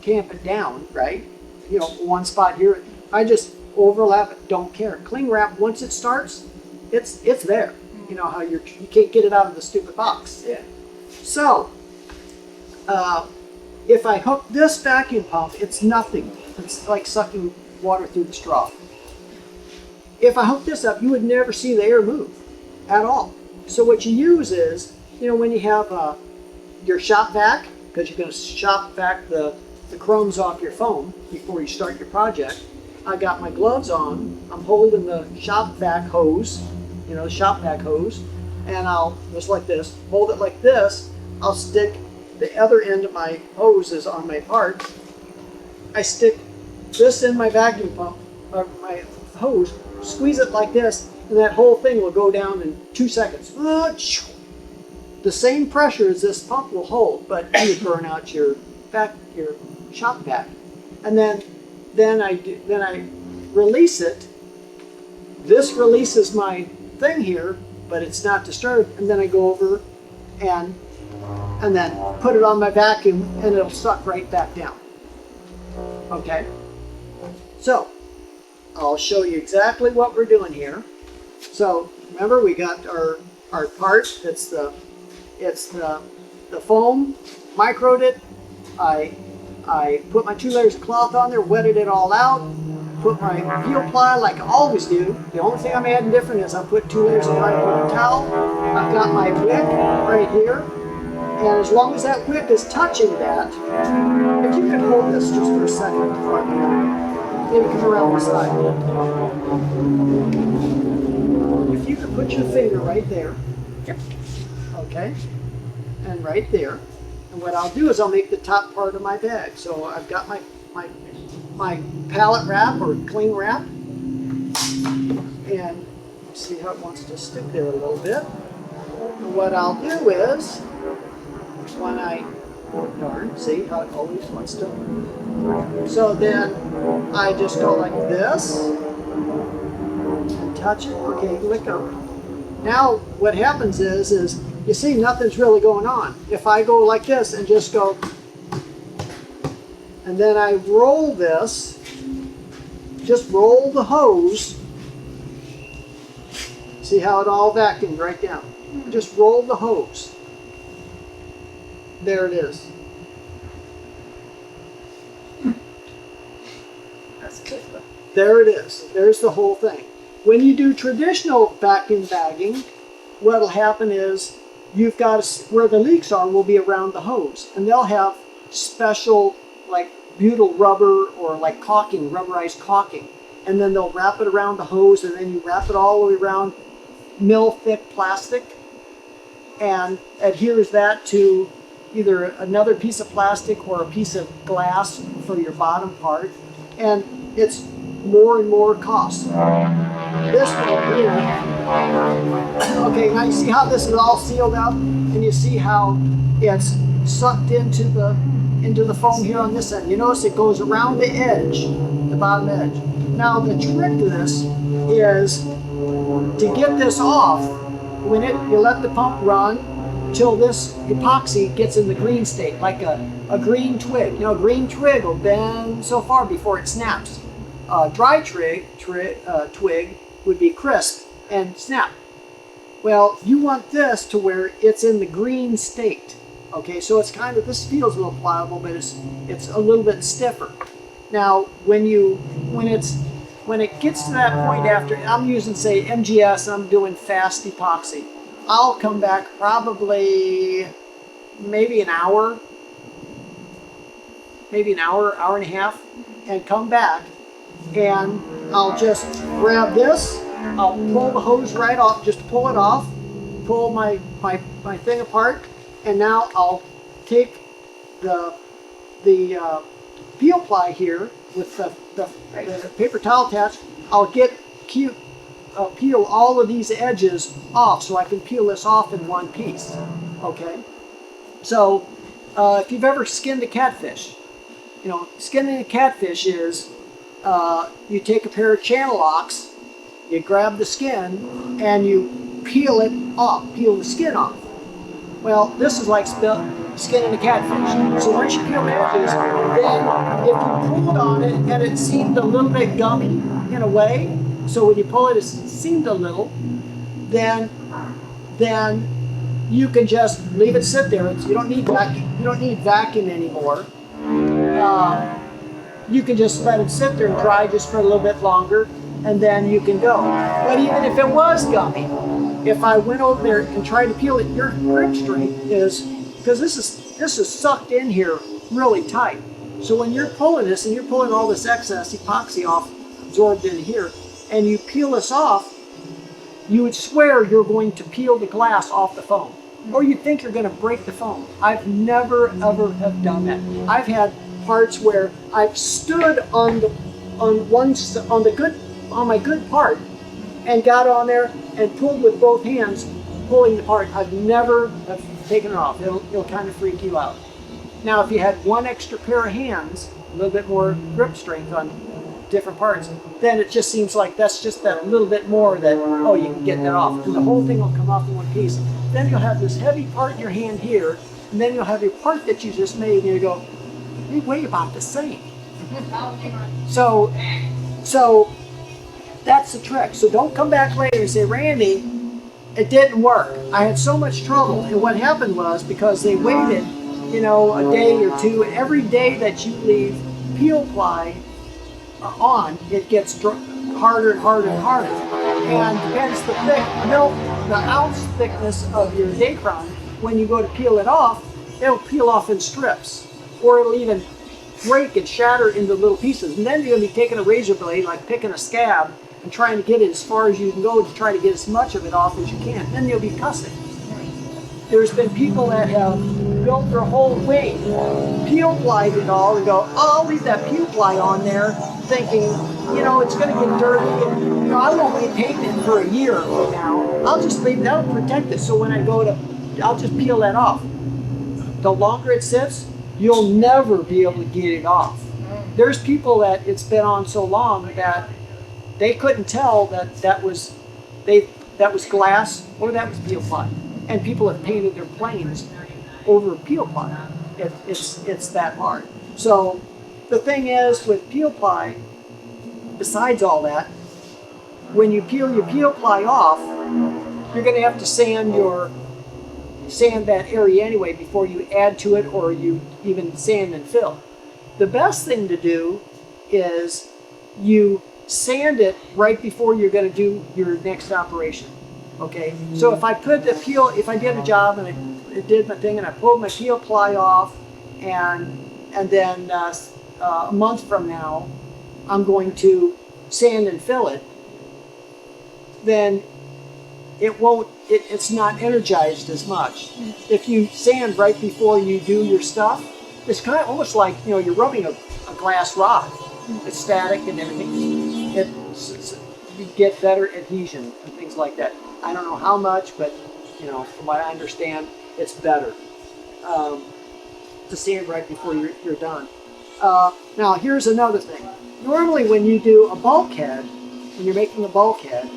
tamp it down, right? You know, one spot here. I just overlap it, don't care. Cling wrap, once it starts, it's there. You know how you can't get it out of the stupid box. Yeah. So, if I hook this vacuum pump, it's nothing. It's like sucking water through the straw. If I hook this up, you would never see the air move at all. So what you use is, you know, when you have your shop vac, because you're going to shop vac the crumbs off your foam before you start your project. I got my gloves on. I'm holding the shop vac hose, you know, the shop vac hose, and I'll just like this, hold it like this. I'll stick the other end of my hose is on my part. I stick this in my vacuum pump, or my hose, squeeze it like this, and that whole thing will go down in 2 seconds. The same pressure as this pump will hold, but you would burn out your shop vac. And then I release it. This releases my thing here, but it's not disturbed. And then I go over and then put it on my vacuum, and it'll suck right back down. Okay. So I'll show you exactly what we're doing here. So remember, we got our part. It's the foam. Microed it. I put my 2 layers of cloth on there, wetted it all out, put my peel ply like I always do. The only thing I'm adding different is I put 2 layers of dry paper towel. I've got my wick right here, and as long as that wick is touching that, if you could hold this just for a second before I come maybe come around the side. If you could put your finger right there, okay, and right there. And what I'll do is I'll make the top part of my bag. So I've got my pallet wrap or cling wrap. And see how it wants to stick there a little bit. And what I'll do is, when I Darn, see how it always wants to. So then I just go like this and touch it. Okay, lick them. Now what happens is you see nothing's really going on. If I go like this and just go, and then I roll this, just roll the hose. See how it all vacuumed right down. Just roll the hose. There it is. That's good. There it is. There's the whole thing. When you do traditional vacuum bagging, what'll happen is you've got where the leaks are will be around the hose, and they'll have special like butyl rubber or like caulking, rubberized caulking, and then they'll wrap it around the hose, and then you wrap it all the way around mil-thick plastic, and adheres that to either another piece of plastic or a piece of glass for your bottom part, and it's more and more cost. This one here, okay, now you see how this is all sealed up, and you see how it's sucked into the foam here on this end. You notice it goes around the edge, the bottom edge. Now the trick to this is to get this off. When you let the pump run till this epoxy gets in the green state, like a green twig. You know, a green twig will bend so far before it snaps. A dry twig would be crisp and snap. Well, you want this to where it's in the green state. Okay, so it's kind of, this feels a little pliable, but it's a little bit stiffer. Now, when it gets to that point after, I'm using say MGS, I'm doing fast epoxy. I'll come back probably maybe an hour, hour and a half, and come back, and I'll just grab this, I'll pull the hose right off, just pull it off, pull my thing apart, and now I'll take the peel ply here with the paper towel attached. I'll peel all of these edges off so I can peel this off in one piece. Okay, so if you've ever skinned a catfish, you know, skinning a catfish is you take a pair of channel locks, you grab the skin, and you peel it off, peel the skin off. Well, this is like skinning a catfish. So once you peel the edges, then if you pulled on it and it seemed a little bit gummy in a way, so when you pull it, it seemed a little, then you can just leave it sit there. You don't need vacuum anymore. You can just let it sit there and dry just for a little bit longer, and then you can go. But even if it was gummy, if I went over there and tried to peel it, your grip strength is, because this is sucked in here really tight. So when you're pulling this and you're pulling all this excess epoxy off, absorbed in here, and you peel this off, you would swear you're going to peel the glass off the foam, or you think you're going to break the foam. I've never ever have done that. I've had parts where I've stood on my good part and got on there and pulled with both hands, pulling the part. I've never have taken it off. It'll kind of freak you out. Now, if you had one extra pair of hands, a little bit more grip strength on different parts, then it just seems like that's just that little bit more that, oh, you can get that off. And the whole thing will come off in one piece. Then you'll have this heavy part in your hand here, and then you'll have your part that you just made, and you go, they weigh about the same. So that's the trick. So don't come back later and say, Randy, it didn't work. I had so much trouble. And what happened was, because they waited, you know, a day or two, every day that you leave peel ply on, it gets harder and harder and harder. And depends the ounce thickness of your Dacron. When you go to peel it off, it'll peel off in strips, or it'll even break and shatter into little pieces. And then you're going to be taking a razor blade, like picking a scab, and trying to get it as far as you can go to try to get as much of it off as you can. Then you'll be cussing. There's been people that have built their whole wing, peel plied it all, and go, oh, I'll leave that peel ply on there, thinking, you know, it's going to get dirty. And, you know, I won't maintain it for a year from now. I'll just leave, that'll protect it. So when I go to, I'll just peel that off. the longer it sits, you'll never be able to get it off. There's people that it's been on so long that they couldn't tell that was glass or that was peel ply. And people have painted their planes over peel ply. It's that hard. So the thing is with peel ply, besides all that, when you peel your peel ply off, you're going to have to sand that area anyway before you add to it or you even sand and fill. The best thing to do is you sand it right before you're going to do your next operation. Okay, so if I did a job and I did my thing and I pulled my peel ply off, and then a month from now I'm going to sand and fill it, then it's not energized as much. If you sand right before you do your stuff, it's kind of almost like you're rubbing a glass rod. It's static and everything. You get better adhesion and things like that. I don't know how much, but from what I understand, it's better to sand right before you're done. Now here's another thing. Normally when you do a bulkhead, when you're making a bulkhead,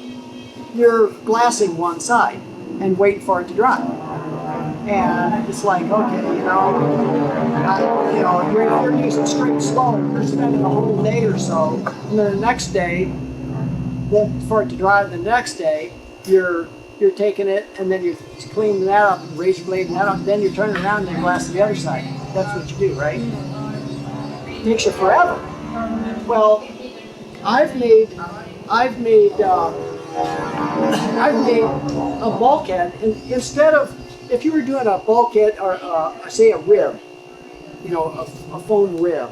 you're glassing one side and waiting for it to dry. And it's like, okay, you're using straight slope, you're spending a whole day or so, and then the next day, for it to dry the next day, you're taking it and then you're cleaning that up and razor blading that up, then you're turning around and then glassing the other side. That's what you do, right? It takes you forever. Well, I've made a bulkhead, and instead of, if you were doing a bulkhead or say a rib, a foam rib,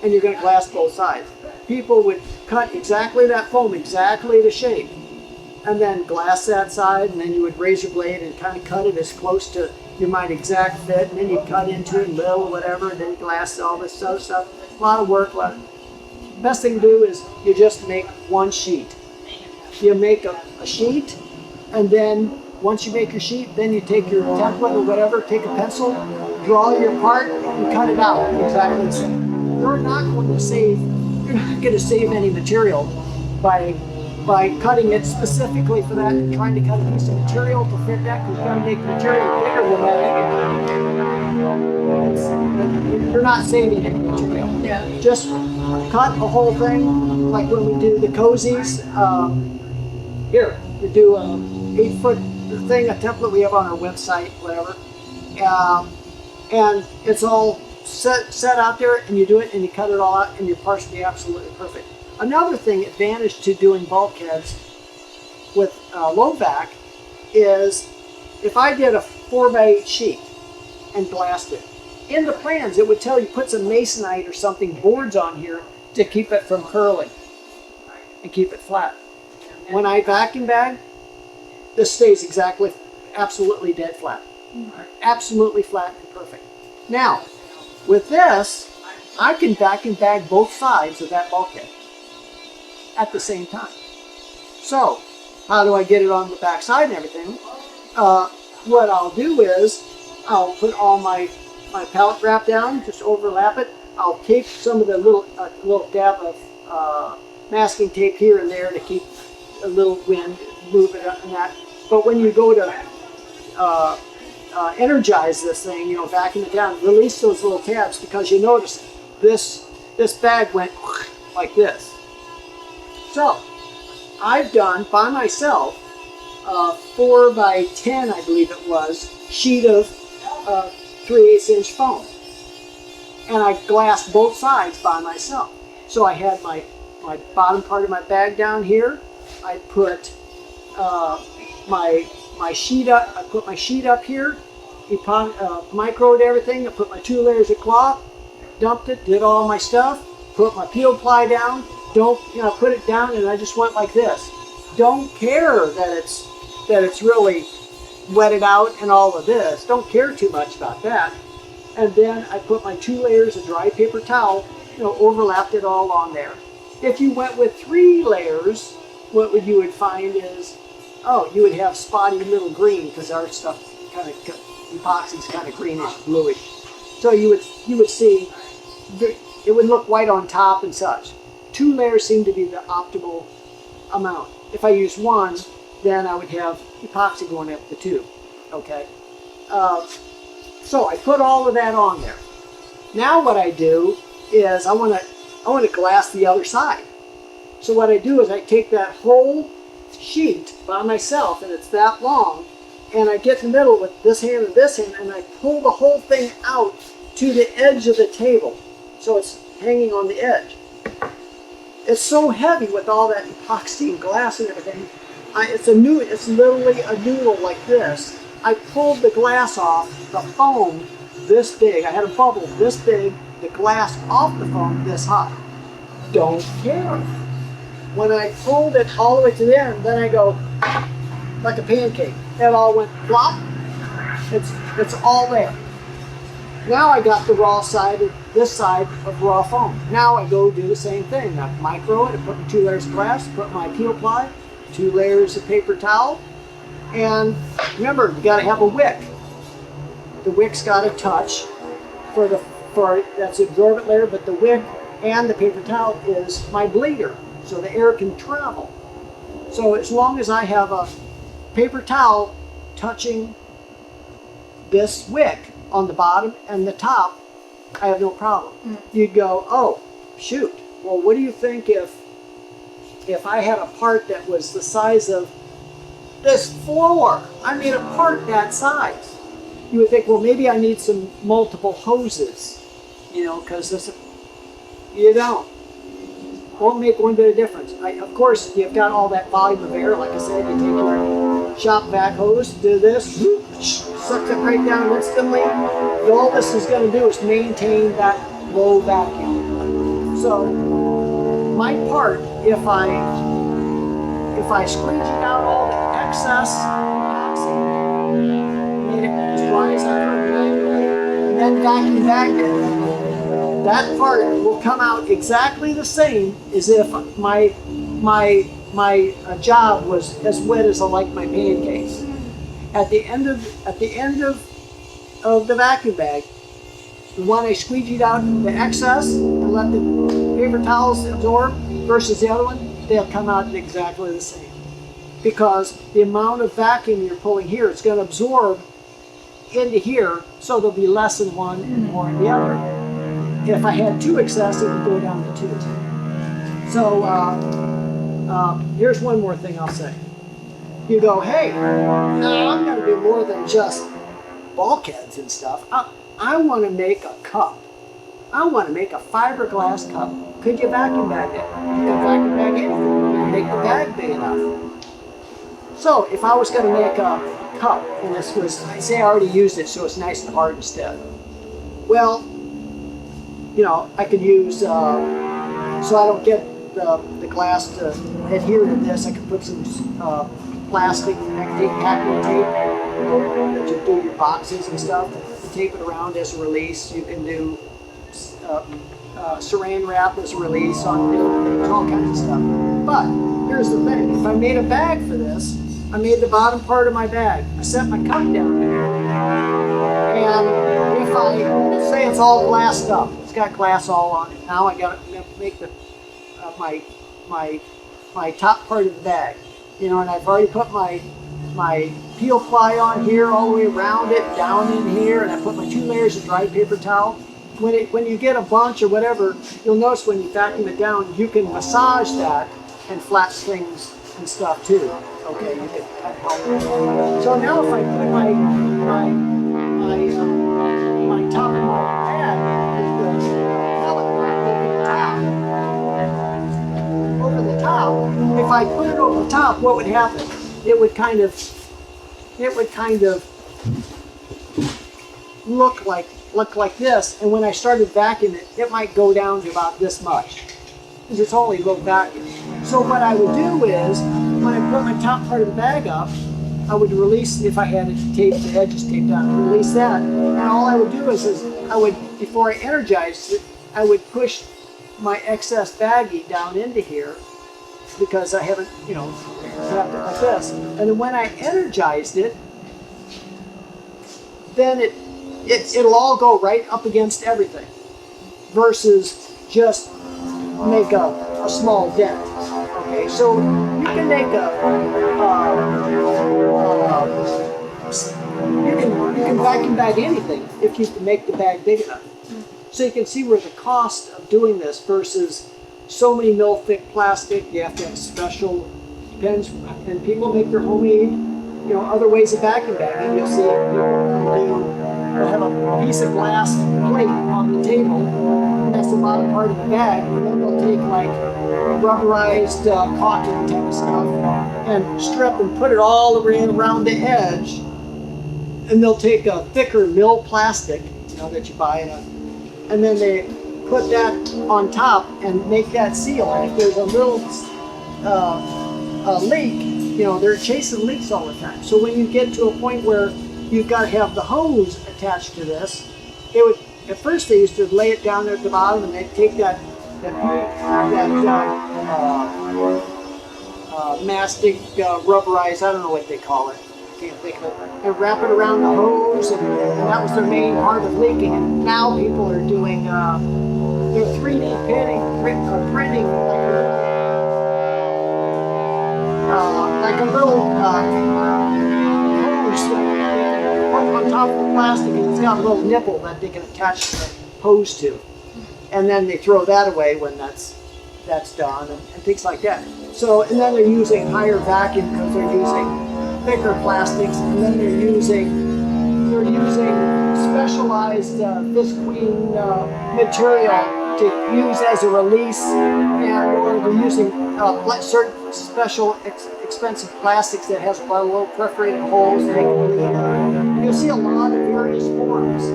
and you're going to glass both sides, people would cut exactly that foam, exactly the shape, and then glass that side, and then you would razor blade and kind of cut it as close to your mind exact fit, and then you cut into it a little, whatever, and then you glass all this other stuff. A lot of work. Best thing to do is you just make one sheet. You make a sheet, and then once you make your sheet, then you take your template or whatever, take a pencil, draw your part, and cut it out exactly the same. You're not going to save any material by cutting it specifically for that and trying to cut a piece of material to fit that, because you're going to make the material bigger than that. You're not saving any material. Yeah. Just cut a whole thing, like when we do the cozies. Here, we do a 8-foot thing, a template we have on our website, whatever. And it's all set out there, and you do it and you cut it all out, and your parts will be absolutely perfect. Another advantage to doing bulkheads with LoVac is if I did a 4x8 sheet and glassed it, in the plans it would tell you put some masonite or something, boards on here to keep it from curling and keep it flat. When I vacuum bag, this stays absolutely dead flat. Absolutely flat and perfect. Now, with this, I can vacuum bag both sides of that bulkhead at the same time. So, how do I get it on the back side and everything? What I'll do is, I'll put all my pallet wrap down, just overlap it. I'll tape some of the little dab of masking tape here and there to keep a little wind, move it up and that. But when you go to energize this thing, vacuum it down, release those little tabs, because you notice this bag went like this. So I've done by myself 4x10, I believe it was, sheet of 3/8" foam, and I glassed both sides by myself. So I had my bottom part of my bag down here. I put my sheet up. I put my sheet up here. Microed everything. I put my 2 layers of cloth. Dumped it. Did all my stuff. Put my peel ply down. Put it down, and I just went like this. Don't care that it's really wetted out and all of this. Don't care too much about that. And then I put my 2 layers of dry paper towel. Overlapped it all on there. If you went with 3 layers, what you would find is, you would have spotty little green, because our stuff kind of epoxy is kind of greenish, bluish. So you would see, it would look white on top and such. 2 layers seem to be the optimal amount. If I use 1, then I would have epoxy going up the 2. Okay. So I put all of that on there. Now what I do is I want to glass the other side. So what I do is I take that whole sheet by myself, and it's that long, and I get in the middle with this hand and this hand, and I pull the whole thing out to the edge of the table. So it's hanging on the edge. It's so heavy with all that epoxy and glass and everything. It's literally a noodle like this. I pulled the glass off, the foam this big. I had a bubble this big, the glass off the foam this high. Don't care. When I pulled it all the way to the end, then I go like a pancake. It all went flop. It's all there. Now I got the raw side, this side of raw foam. Now I go do the same thing. I micro it, I put 2 layers of glass, put my peel ply, 2 layers of paper towel, and remember, you got to have a wick. The wick's got to touch for that's the absorbent layer, but the wick and the paper towel is my bleeder, so the air can travel. So as long as I have a paper towel touching this wick on the bottom and the top, I have no problem. You'd go, oh, shoot. Well, what do you think if I had a part that was the size of this floor? I made a part that size. You would think, well, maybe I need some multiple hoses, because you don't. Won't make one bit of difference. Of course, you've got all that volume of air. Like I said, you take your shop vac hose, do this, sucks it right down instantly. All this is going to do is maintain that low vacuum. So my part, if I squeegee out all the excess, made it as dry as I could, and then vacuum bagged it, that part will come out exactly the same as if my job was as wet as I like my pancakes. At the end of the vacuum bag, the one I squeegeed out the excess and let the paper towels absorb versus the other one, they'll come out exactly the same. Because the amount of vacuum you're pulling here, it's going to absorb into here, so there'll be less in one and more in the other. If I had 2 excess, it would go down to 2. So here's one more thing I'll say. You go, hey, no, I'm going to do more than just bulkheads and stuff. I want to make a cup. I want to make a fiberglass cup. Could you vacuum bag it? You can vacuum bag anything. You can make the bag big enough. So if I was going to make a cup, and this was, I say I already used it, so it's nice and hard and stiff. Well, I could use, so I don't get the glass to adhere to this, I could put some plastic packing tape that you do your boxes and stuff. You tape it around as a release. You can do saran wrap as a release on new, all kinds of stuff. But here's the thing: if I made a bag for this, I made the bottom part of my bag. I set my cup down there, and if let's say it's all glassed up, it's got glass all on it. Now I got to make the my top part of the bag. And I've already put my peel ply on here, all the way around it, down in here, and I put my 2 layers of dry paper towel. When you get a bunch or whatever, you'll notice when you vacuum it down, you can massage that and flat things and stuff too. Okay, you can cut it. So now if I put my top of my bag with the pellet over the top, if I put it over the top, what would happen? It would kind of look like this, and when I started vacuuming it, it might go down to about this much, because it's only low vacuum. So what I would do is, when I put my top part of the bag up, I would release, if I had it taped, the edges taped down, release that, and all I would do is I would, before I energized it, I would push my excess baggie down into here, because I haven't, tapped it like this. And then when I energized it, then it'll all go right up against everything, versus just make a small dent. Okay, so you can make you can vacuum bag anything if you can make the bag big enough. So you can see where the cost of doing this versus so many mil thick plastic, you have to have special, depends, and people make their homemade, other ways of vacuum bagging. You'll see they'll have a piece of glass plate on the table, that's the bottom part of the bag, and then they'll take like rubberized caulking type of stuff and strip and put it all around the edge, and they'll take a thicker mil plastic, that you buy and then they put that on top and make that seal. And if there's a little leak, they're chasing leaks all the time. So when you get to a point where you've got to have the hose attached to this, at first they used to lay it down there at the bottom, and they'd take that mastic rubberized, I don't know what they call it, can't think of it, and wrap it around the hose, and that was their main part of leaking. And now people are doing they're 3D printing like a little hose that on top of the plastic, and it's got a little nipple that they can attach the hose to, and then they throw that away when that's done, and things like that. So, and then they're using higher vacuum because they're using thicker plastics, and then they're using specialized visqueen material to use as a release, or they're using certain special expensive plastics that has a little perforated holes that they can clean. You'll see a lot of various forms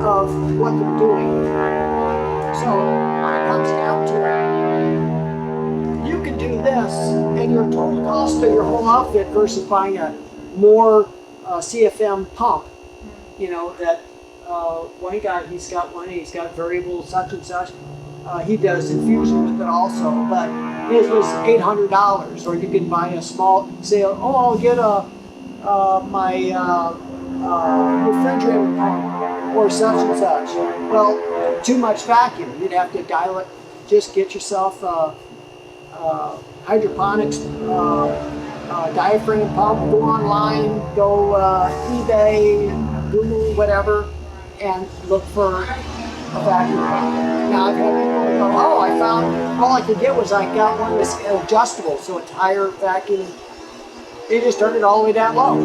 of what they're doing. So when it comes down to it, you can do this, and your total cost of your whole outfit versus buying a more CFM pump, that one guy, he's got variable such and such. He does infusion with it also, but his was $800. Or you can buy a small, say, I'll get my refrigerator pump or such and such. Well, too much vacuum. You'd have to dial it. Just get yourself hydroponics diaphragm pump. Go online, go eBay, Google, whatever, and look for a vacuum pump. Now I've had people go, I found, all I could get was I got one that's adjustable, so it's higher vacuum. They just turned it all the way down low.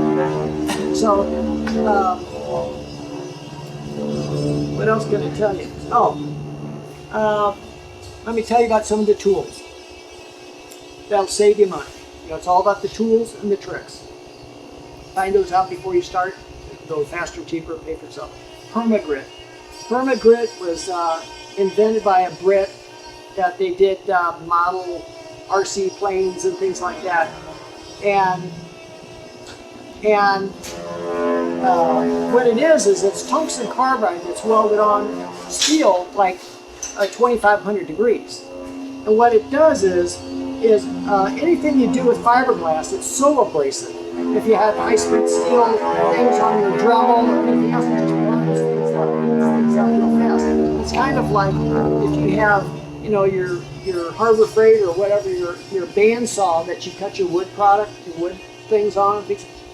So, what else can I tell you? Let me tell you about some of the tools that'll save you money. It's all about the tools and the tricks. Find those out before you start. Go faster, cheaper, pay for itself. Permagrit. Permagrit was invented by a Brit that they did model RC planes and things like that. And what it is it's tungsten carbide that's welded on steel like 2,500 degrees. And what it does is anything you do with fiberglass, it's so abrasive. If you had high-speed steel things on your Dremel or anything else, it just burns things up real fast. It's kind of like if you have, your Harbor Freight or whatever, your bandsaw that you cut your wood things on.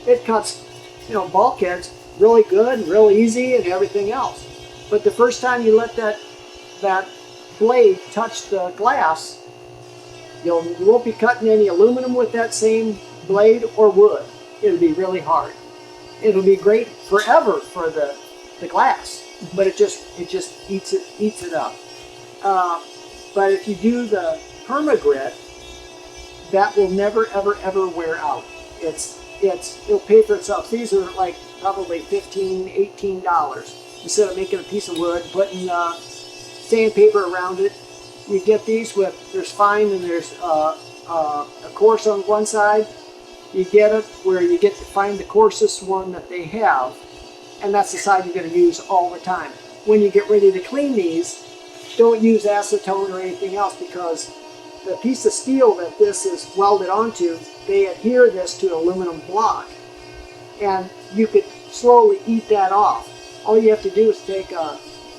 It cuts, bulkheads really good, real easy, and everything else. But the first time you let that blade touch the glass, you won't be cutting any aluminum with that same blade or wood. It'll be really hard. It'll be great forever for the glass, but it just eats it up. But if you do the Permagrit, that will never ever wear out. It'll pay for itself. These are like probably $15, $18 instead of making a piece of wood, putting sandpaper around it. You get these there's fine and there's a coarse on one side. You get it where you get to find the coarsest one that they have, and that's the side you're going to use all the time. When you get ready to clean these, don't use acetone or anything else, because the piece of steel that this is welded onto, they adhere this to an aluminum block. And you could slowly eat that off. All you have to do is take a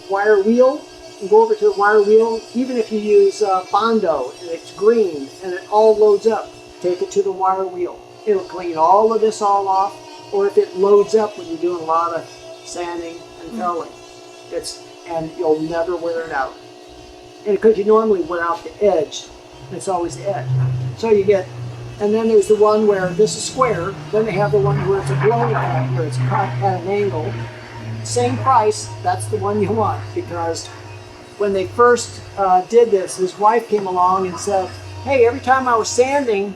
wire wheel and go over to the wire wheel. Even if you use Bondo and it's green and it all loads up, take it to the wire wheel. It'll clean all of this all off. Or if it loads up when you're doing a lot of sanding and felling, and you'll never wear it out. And because you normally wear out the edge, it's always the edge. So you get, and then there's the one where this is square. Then they have the one where it's a blown cut, where it's cut at an angle. Same price. That's the one you want, because when they first did this, his wife came along and said, "Hey, every time I was sanding,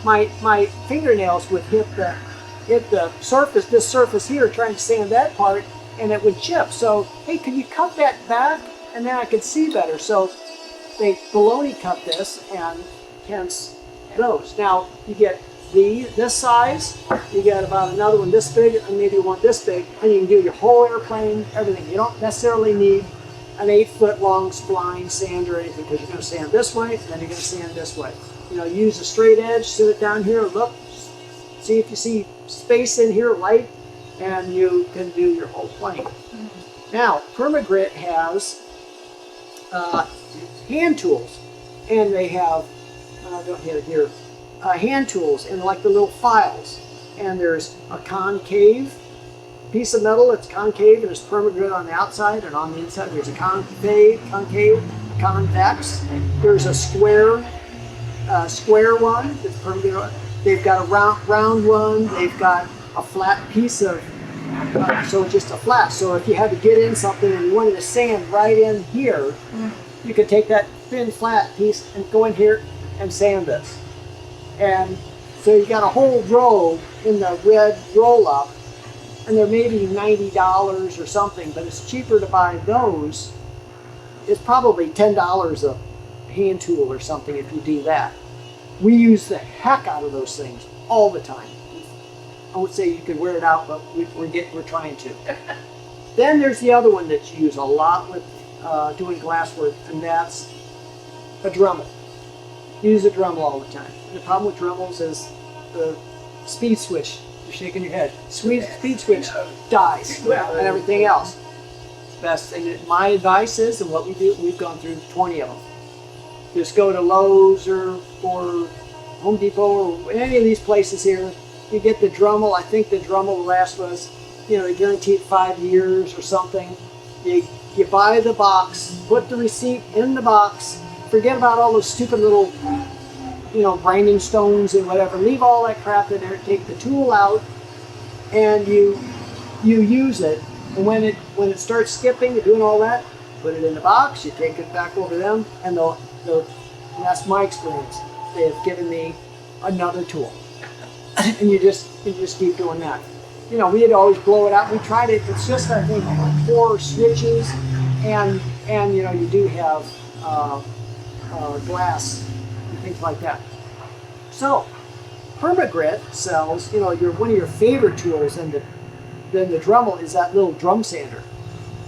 my fingernails would hit the surface, this surface here, trying to sand that part, and it would chip. So, hey, can you cut that back? And then I could see better." So they baloney cut this, and hence those. Now you get this size, you get about another one this big, and maybe one this big, and you can do your whole airplane, everything. You don't necessarily need an 8-foot long spline sander or anything, because you're going to sand this way, and then you're going to sand this way. You know, use a straight edge, sit it down here, look, see if you see space in here, light, and you can do your whole plane. Now, Permagrit has hand tools, and they have, I don't hit it here, hand tools and like the little files. And there's a concave piece of metal that's concave, and there's Permagrit on the outside, and on the inside there's a concave, convex. There's a square one that's Permagrit. They've got a round one. They've got a flat piece of, so just a flat. So if you had to get in something and you wanted to sand right in here, you could take that thin flat piece and go in here and sand this. And so you got a whole row in the red roll up, and they're maybe $90 or something, but it's cheaper to buy those. It's probably $10 a hand tool or something if you do that. We use the heck out of those things all the time. I would say you could wear it out, but we're trying to. Then there's the other one that you use a lot with doing glass work, and that's a Dremel. Use a Dremel all the time. The problem with Dremels is the speed switch. You're shaking your head. Speed switch dies, and everything else. Best thing. My advice is, and what we do, we've gone through 20 of them. Just go to Lowe's or Home Depot or any of these places here. You get the Dremel. I think the Dremel will last us, they guarantee it 5 years or something. You buy the box, put the receipt in the box, forget about all those stupid little, grinding stones and whatever. Leave all that crap in there. Take the tool out, and you use it. And when it starts skipping and doing all that, put it in the box. You take it back over to them, and that's my experience. They have given me another tool, and you just keep doing that. We'd always blow it out. We tried it. It's just, I think, 4 switches, and you do have glass and things like that. So Permagrit sells, one of your favorite tools, and then the Dremel is that little drum sander.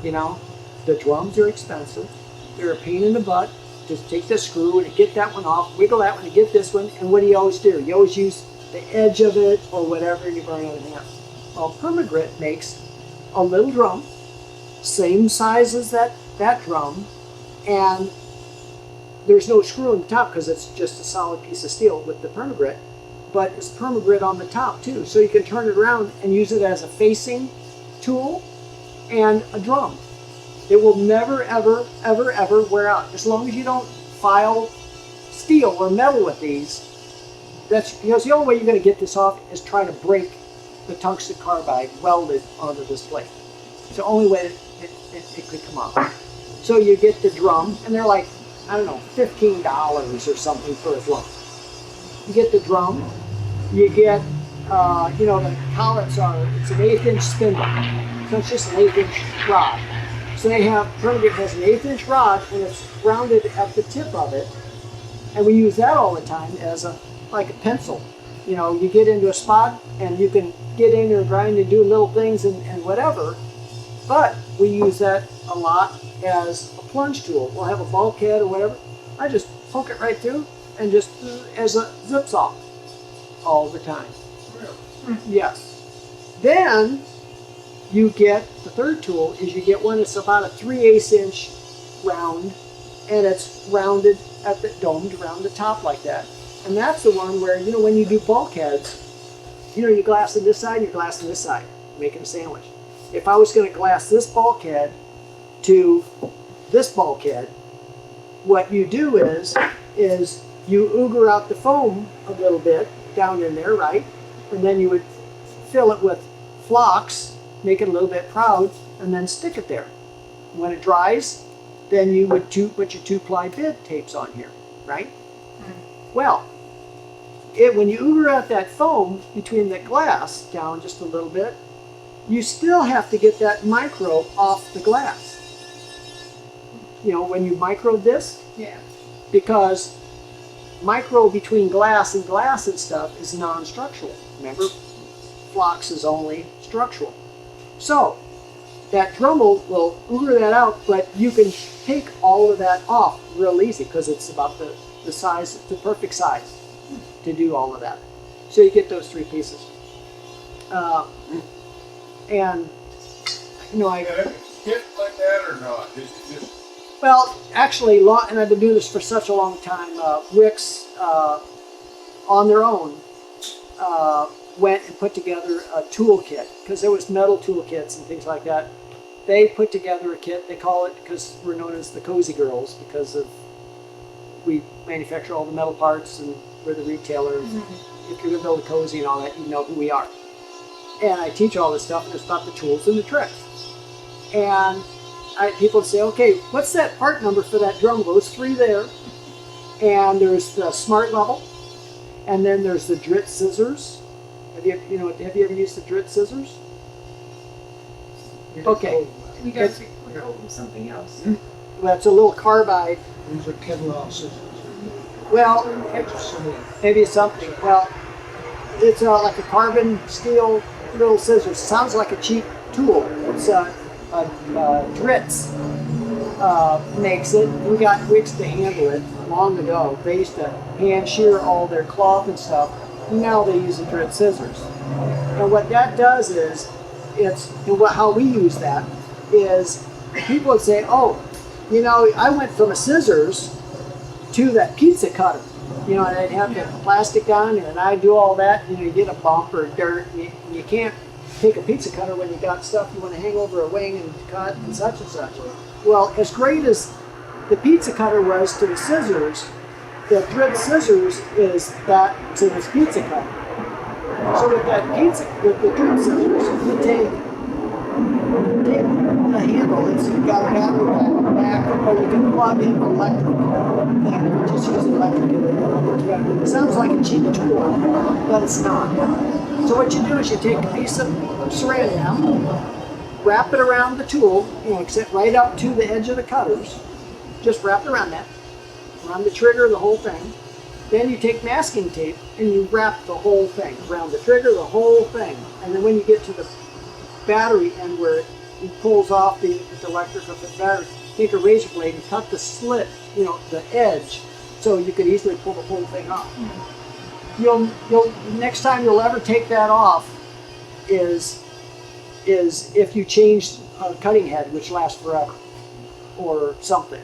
The drums are expensive. They're a pain in the butt. Just take the screw and get that one off, wiggle that one to get this one, and what do you always do? You always use the edge of it or whatever, and you burn everything up. Well, Permagrit makes a little drum, same size as that drum, and there's no screw on the top because it's just a solid piece of steel with the Permagrit, but it's Permagrit on the top too, so you can turn it around and use it as a facing tool and a drum. It will never, ever, ever, ever wear out. As long as you don't file steel or metal with these, that's because the only way you're going to get this off is try to break the tungsten carbide welded onto this plate. It's the only way that it could come off. So you get the drum, and they're like, I don't know, $15 or something for a drum. You get the drum, you get, the collets it's an 1/8-inch spindle. So it's just an 1/8-inch rod. So Permagrit has an 1/8-inch rod, and it's rounded at the tip of it. And we use that all the time as like a pencil. You get into a spot, and you can get in there, grind and do little things and whatever. But we use that a lot as a plunge tool. We'll have a bulkhead or whatever. I just poke it right through, and just as a zip saw all the time. Yes. Then you get, the third tool is you get one that's about a 3/8 inch round, and it's rounded at the domed around the top like that. And that's the one where, you know, when you do bulkheads, you know, you glass on this side and you glass on this side, making a sandwich. If I was going to glass this bulkhead to this bulkhead, what you do is you ooger out the foam a little bit down in there, right? And then you would fill it with flocks, make it a little bit proud, and then stick it there. When it dries, then you would put your 2-ply bid tapes on here, right? Well, when you ooger out that foam between the glass down just a little bit, you still have to get that micro off the glass. You know, when you micro this, Yeah. because micro between glass and stuff is non-structural. Remember, flocks is only structural. So that Dremel will ooger that out, but you can take all of that off real easy because it's about the size, the perfect size to do all of that. So you get those 3 pieces. And you know, You got a kit like that or not? Just well, actually, and I've been doing this for such a long time. Wicks, on their own, went and put together a toolkit because there was metal toolkits and things like that. They put together a kit. They call it, because we're known as the Cozy Girrrls, because we manufacture all the metal parts and we're the retailer. If you're gonna build a cozy and all that, you know who we are. And I teach all this stuff, and it's about the tools and the tricks. And people would say, okay, what's that part number for that drum? Those 3 there. And there's the smart level, and then there's the Dritz scissors. Have you ever used the Dritz scissors? Oh, Okay. We got to go with something else. Well, it's a little carbide. These are Kevlar scissors. Well, Similar. maybe it's something. Well, it's like a carbon steel little scissors. Sounds like a cheap tool. It's Dritz makes it. We got Wicks to handle it long ago. They used to hand shear all their cloth and stuff. Now they use the Dritz scissors. And what that does is, how we use that is, people would say, oh, you know, I went from a scissors to that pizza cutter. You know, and I'd have the plastic down there, and I'd do all that. You know, you get a bump or dirt, and you can't take a pizza cutter when you got stuff you want to hang over a wing and cut and such and such. Well, as great as the pizza cutter was to the scissors, the Dritz scissors is that to this pizza cutter. So with the Dritz scissors, you take the handle, it's got a battery back, or you can plug in electric. And just use electric. It sounds like a cheap tool, but it's not. So what you do is you take a piece of saran wrap, wrap it around the tool, you know, except right up to the edge of the cutters. Just wrap it around that, around the trigger, the whole thing. Then you take masking tape and you wrap the whole thing around the trigger, the whole thing. And then when you get to the battery end where it pulls off the electric of the battery, take a razor blade and cut the slit, you know, the edge, so you could easily pull the whole thing off. You'll next time you'll ever take that off is if you change a cutting head, which lasts forever, or something.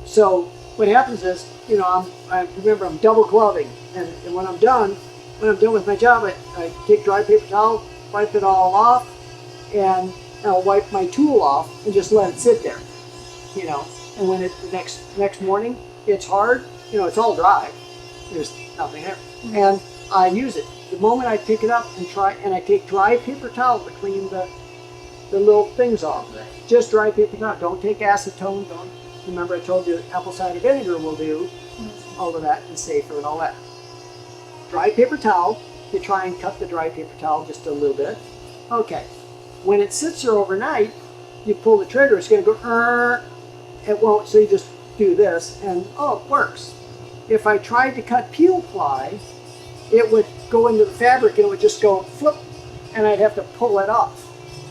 So what happens is, you know, I'm double gloving, and when I'm done with my job, I take dry paper towel, wipe it all off, and I'll wipe my tool off and just let it sit there, you know. And when next morning it's hard, you know, it's all dry. There's nothing there, and I use it. The moment I pick it up and I take dry paper towel to clean the little things off. Just dry paper towel. Don't take acetone. Don't. Remember, I told you apple cider vinegar will do all of that and safer and all that. Dry paper towel. You try and cut the dry paper towel just a little bit. Okay. When it sits there overnight, you pull the trigger. It's going to go. It won't. So you just do this, and oh, it works. If I tried to cut peel ply, it would go into the fabric and it would just go flip, and I'd have to pull it off,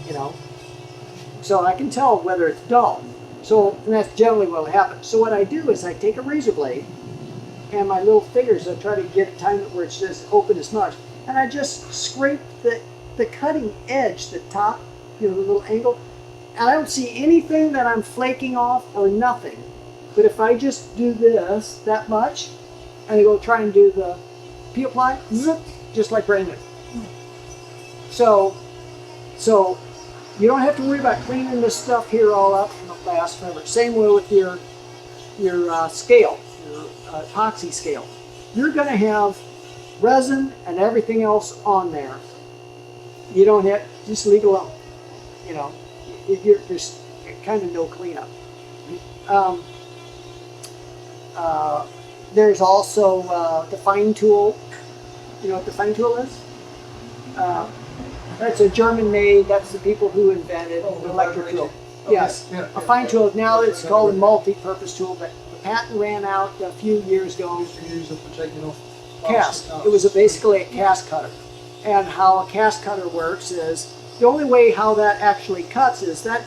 you know. So I can tell whether it's dull. So, and that's generally what will happen. So what I do is I take a razor blade and my little fingers, I try to get it timed where it's just open as much, and I just scrape the cutting edge, the top you know, the little angle. And I don't see anything that I'm flaking off or nothing. But if I just do this that much, and I go try and do the peel ply, zip, just like brand new. So you don't have to worry about cleaning this stuff here all up and it'll last forever. Same way with your scale, your epoxy scale. You're going to have resin and everything else on there. You don't have, just leave it alone. You know, there's kind of no cleanup. There's also the fine tool. You know what the fine tool is? That's a German made, that's the people who invented the electric tool. Yes, a fine tool. Now it's called a multi-purpose tool, but the patent ran out a few years ago. Used to use it for taking off Cast. It was basically a cast cutter. And how a cast cutter works is, the only way how that actually cuts is that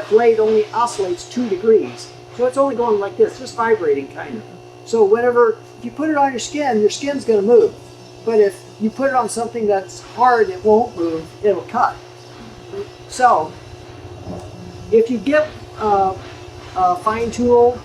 blade only oscillates 2 degrees. So it's only going like this, just vibrating kind of. So whenever, if you put it on your skin's going to move. But if you put it on something that's hard, it won't move, it'll cut. So if you get a fine tool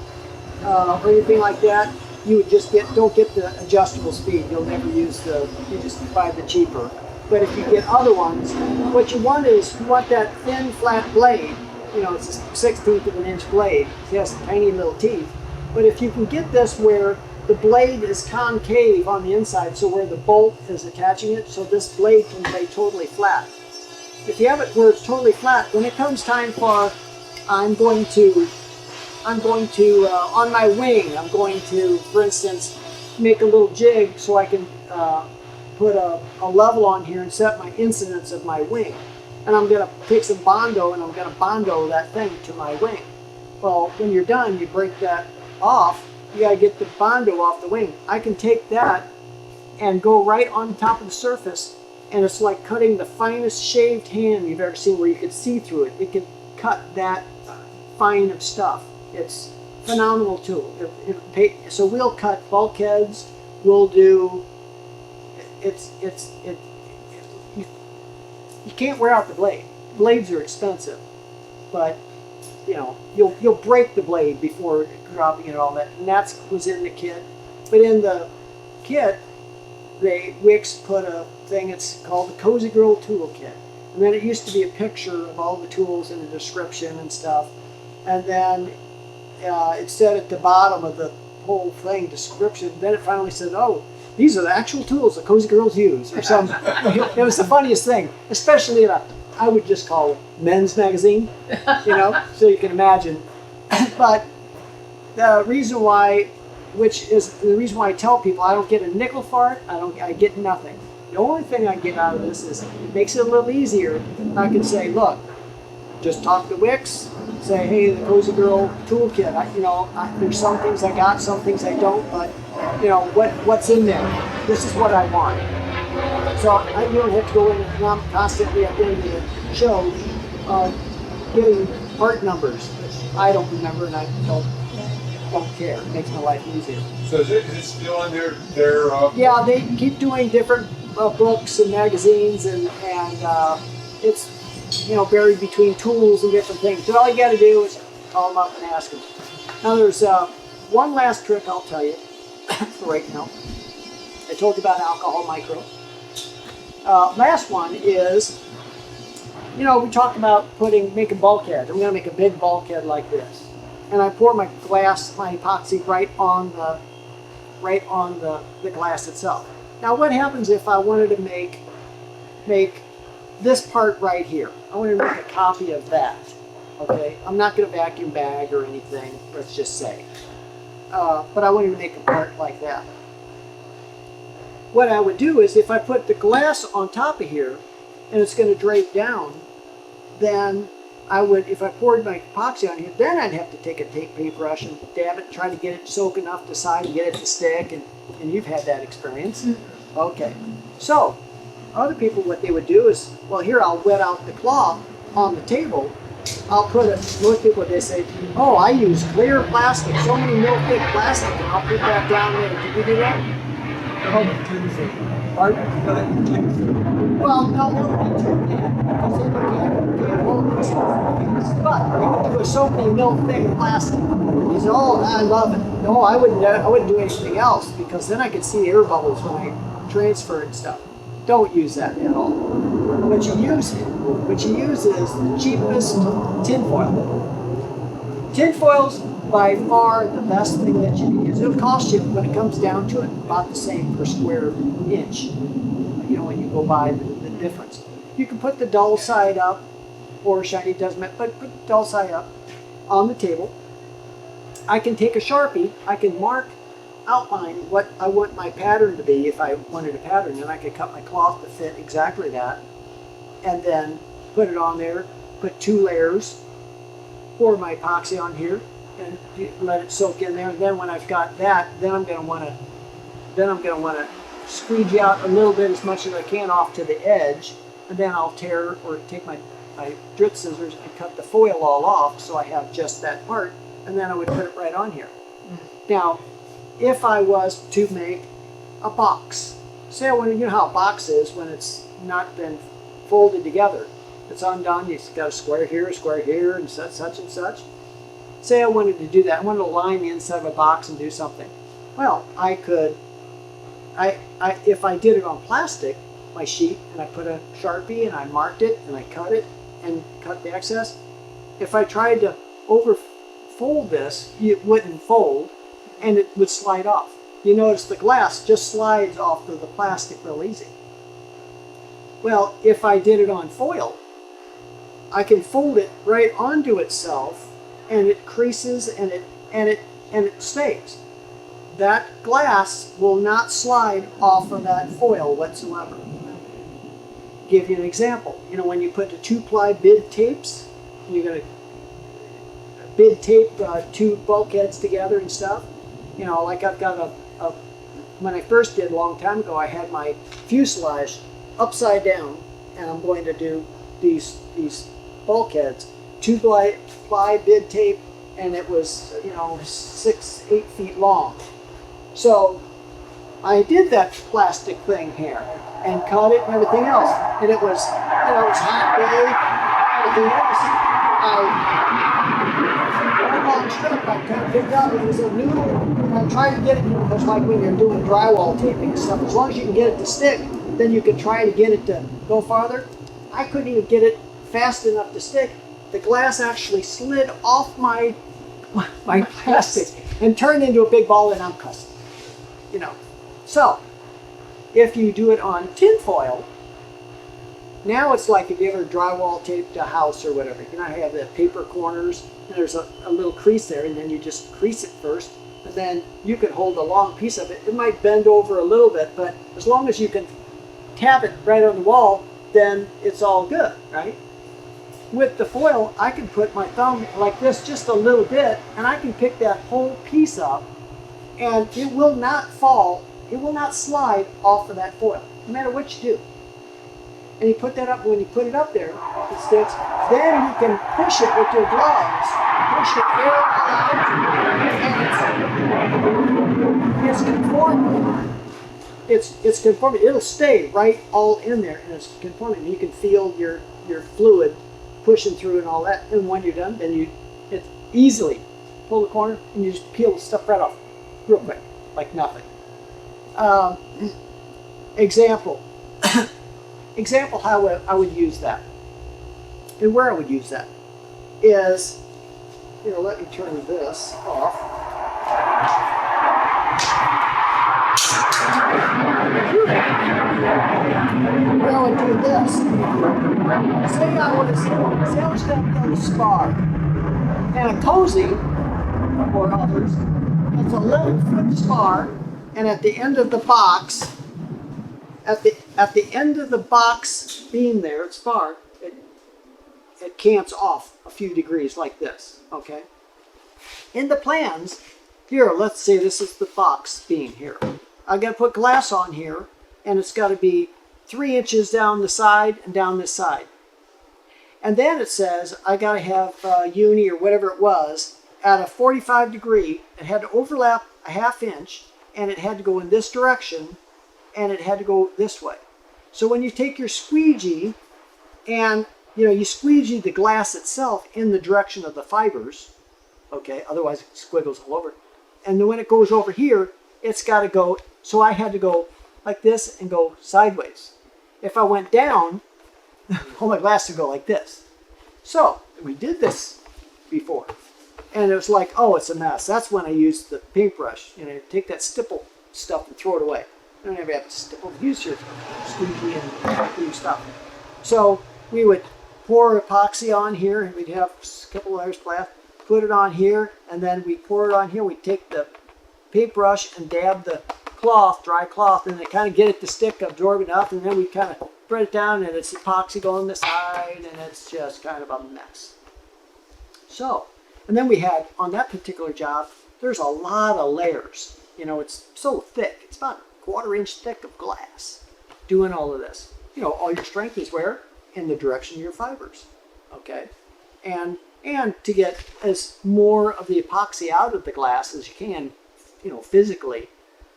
or anything like that, you would just don't get the adjustable speed. You'll never use you just buy the cheaper. But if you get other ones, what you want is, you want that thin, flat blade. You know, it's a 1/16 of an inch blade. It has tiny little teeth. But if you can get this where the blade is concave on the inside, so where the bolt is attaching it, so this blade can lay totally flat. If you have it where it's totally flat, when it comes time for, I'm going to on my wing, I'm going to, for instance, make a little jig so I can put a level on here and set my incidence of my wing. And I'm going to take some Bondo and I'm going to Bondo that thing to my wing. Well, when you're done, you break that off. You got to get the Bondo off the wing. I can take that and go right on top of the surface, and it's like cutting the finest shaved hand you've ever seen, where you could see through it. It can cut that fine of stuff. It's a phenomenal tool. So we'll cut bulkheads. We'll do. You can't wear out the blade. Blades are expensive, but you know you'll break the blade before dropping it all that, and that was in the kit. But in the kit, Wix put a thing. It's called the Cozy Girrrl toolkit, and then it used to be a picture of all the tools and a description and stuff, and then it said at the bottom of the whole thing, description. Then it finally said, "Oh, these are the actual tools that Cozy Girrrls use," or something. It was the funniest thing, especially in I would just call it men's magazine, you know, so you can imagine. But the reason why, I tell people I don't get a nickel for it, I get nothing. The only thing I get out of this is it makes it a little easier. I can say, look, just talk to Wix, say, hey, the Cozy Girrrl toolkit. There's some things I got, some things I don't, but you know what's in there. This is what I want. So you don't have to go in and I'm constantly at the end of the show getting part numbers. I don't remember, and I don't care. It makes my life easier. So is it still on their yeah, they keep doing different books and magazines, and it's buried between tools and different things. So all you got to do is call them up and ask them. Now there's one last trick I'll tell you for right now. I told you about alcohol micro. Last one is, we talked about making bulkheads. I'm going to make a big bulkhead like this. And I pour my epoxy right on the glass itself. Now what happens if I wanted to make this part right here? I wanted to make a copy of that. Okay, I'm not going to vacuum bag or anything, let's just say. But I wanted to make a part like that. What I would do is, if I put the glass on top of here and it's going to drape down, then if I poured my epoxy on here, then I'd have to take a paintbrush and dab it, try to get it soak enough to side and get it to stick, and you've had that experience. Okay, so other people, what they would do is, well, here I'll wet out the cloth on the table. I'll put it, most people, they say, oh, I use clear plastic, so many mil thick plastic, and I'll put that down there. Did you do that? Pardon? Well, no, that would be too thin, because then you can't hold themselves. But you can do a soapy mill thick plastic. He said, oh, I love it. No, I wouldn't do anything else, because then I could see air bubbles when I transfer and stuff. Don't use that at all. What you use is the cheapest tinfoil. Tinfoil's by far the best thing that you can use. It'll cost you, when it comes down to it, about the same per square inch. You know, when you go by the difference. You can put the dull side up, or shiny doesn't matter, but put the dull side up on the table. I can take a Sharpie, I can outline what I want my pattern to be if I wanted a pattern, and I could cut my cloth to fit exactly that, and then put it on there, put 2 layers, pour my epoxy on here, and let it soak in there. And then when I've got that, then I'm going to want to squeegee out a little bit, as much as I can, off to the edge, and then I'll tear or take my drip scissors and cut the foil all off, so I have just that part, and then I would put it right on here. Now, if I was to make a box, say you know how a box is when it's not been folded together. It's undone, you've got a square here, and such and such. Say I wanted to do that, I wanted to line the inside of a box and do something. Well, I could, if I did it on plastic, my sheet, and I put a Sharpie and I marked it and I cut it and cut the excess. If I tried to overfold this, it wouldn't fold and it would slide off. You notice the glass just slides off of the plastic real easy. Well, if I did it on foil, I can fold it right onto itself, and it creases and it stays. That glass will not slide off of that foil whatsoever. Give you an example. You know, when you put the 2-ply bid tapes, you're going to bid tape 2 bulkheads together and stuff. You know, like I've got when I first did a long time ago, I had my fuselage upside down, and I'm going to do these bulkheads, 2-ply bid tape, and it was, you know, 6-8 feet long. So I did that plastic thing here and cut it and everything else, and it was, you know, it was hot day, everything else. One long strip I kind of picked up, it was a noodle. I tried to get it, because like when you're doing drywall taping and stuff, as long as you can get it to stick, then you can try to get it to go farther. I couldn't even get it fast enough to stick. The glass actually slid off my plastic and turned into a big ball, and I'm cussing. You know. So, if you do it on tin foil, now it's like if you ever drywall taped a house or whatever. You know, I have the paper corners, and there's a little crease there, and then you just crease it first, and then you can hold a long piece of it. It might bend over a little bit, but as long as you can tap it right on the wall, then it's all good, right? With the foil, I can put my thumb like this just a little bit, and I can pick that whole piece up, and it will not fall, it will not slide off of that foil, no matter what you do. And you put that up, when you put it up there, it sticks, then you can push it with your gloves, push the air out, and it's conforming. It's conforming. It'll stay right all in there, and it's conforming. You can feel your fluid pushing through and all that. And when you're done, then it's easily pull the corner and you just peel the stuff right off real quick, like nothing. Example how I would use that, and where I would use that is, you know, let me turn this off. Where I would do this. Say I was going to build a spar, and a Cozy, or others, it's a 11-foot spar, and at the end of the box, at the end of the box beam there, it's spar, it cants off a few degrees like this, okay? In the plans, here, let's say this is the box beam here. I've got to put glass on here, and it's got to be 3 inches down the side and down this side. And then it says I got to have uni or whatever it was at a 45 degree. It had to overlap a 1/2 inch, and it had to go in this direction and it had to go this way. So when you take your squeegee and you squeegee the glass itself in the direction of the fibers, okay, otherwise it squiggles all over. And then when it goes over here, it's got to go, so I had to go like this and go sideways. If I went down, all my glass would go like this. So we did this before. And it was like, oh, it's a mess. That's when I used the paintbrush. Take that stipple stuff and throw it away. You don't ever have to stipple. Use your squeegee and do stuff. So we would pour epoxy on here, and we'd have a couple layers of glass, put it on here, and then we pour it on here. We take the paintbrush and dab the cloth, dry cloth, and then kind of get it to stick, absorb enough, and then we kind of spread it down, and it's epoxy going the side, and it's just kind of a mess. So, and then we had, on that particular job, there's a lot of layers. It's so thick. It's about a 1/4 inch thick of glass doing all of this. All your strength is where? In the direction of your fibers. Okay? And to get as more of the epoxy out of the glass as you can, physically,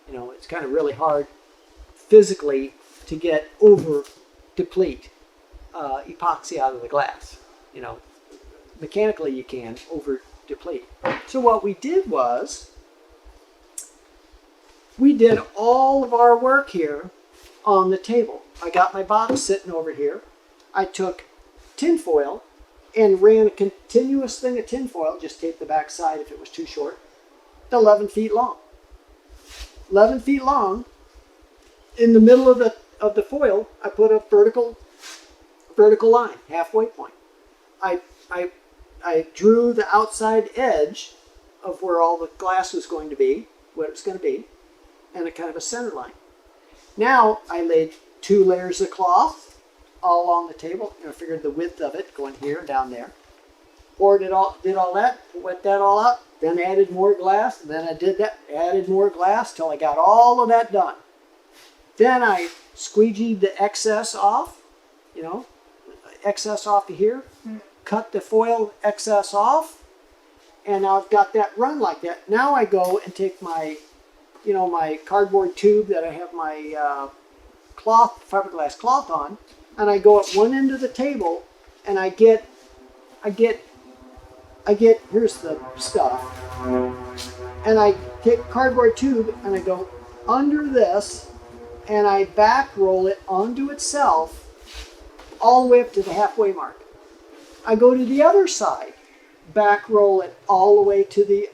it's kind of really hard physically to get over deplete epoxy out of the glass. Mechanically you can over deplete. So what we did was, we did all of our work here on the table. I got my box sitting over here. I took tin foil and ran a continuous thing of tin foil, just taped the back side if it was too short, 11 feet long. 11 feet long. In the middle of the foil, I put a vertical line, halfway point. I drew the outside edge of where all the glass was going to be, what it was going to be, and a kind of a center line. Now I laid 2 layers of cloth all along the table. Figured the width of it going here and down there. Poured it all, did all that, wet that all up, then added more glass, and then I did that, added more glass till I got all of that done. Then I squeegeed the excess off, excess off of here, cut the foil excess off, and now I've got that run like that. Now I go and take my, my cardboard tube that I have my fiberglass cloth on, and I go at one end of the table, and I get, here's the stuff, and I take cardboard tube and I go under this, and I back roll it onto itself all the way up to the halfway mark. I go to the other side, back roll it all the way to the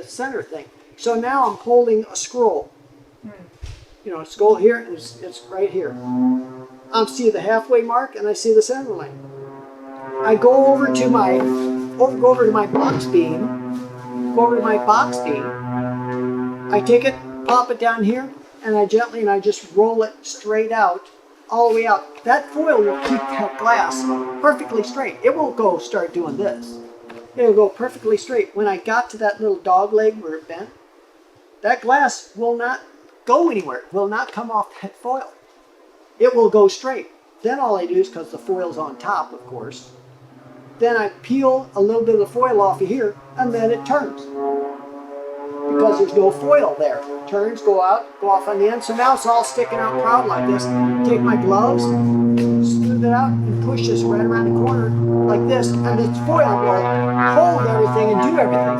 center thing. So now I'm holding a scroll. Scroll here, and it's right here. I see the halfway mark, and I see the center line. I go over to my box beam. I take it, pop it down here, and I just roll it straight out, all the way out. That foil will keep that glass perfectly straight. It won't go start doing this. It'll go perfectly straight. When I got to that little dog leg where it bent, that glass will not go anywhere. It will not come off that foil. It will go straight. Then all I do is, because the foil's on top, of course, then I peel a little bit of the foil off of here, and then it turns. Because there's no foil there. Turns, go off on the end. So now it's all sticking out proud like this. Take my gloves, smooth it out, and push this right around the corner like this, and this foil will hold everything and do everything.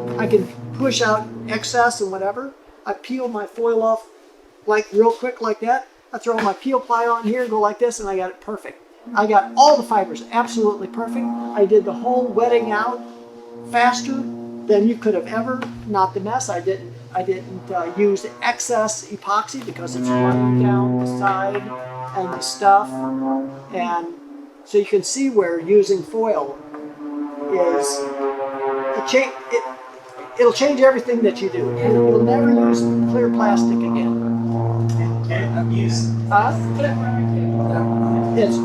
And I can push out excess and whatever. I peel my foil off like real quick like that. I throw my peel ply on here and go like this, and I got it perfect. I got all the fibers absolutely perfect. I did the whole wetting out faster than you could have ever. Not the mess. I didn't use excess epoxy because it's running down the side and the stuff. And so you can see where using foil is it'll change everything that you do. You'll never use clear plastic again. It's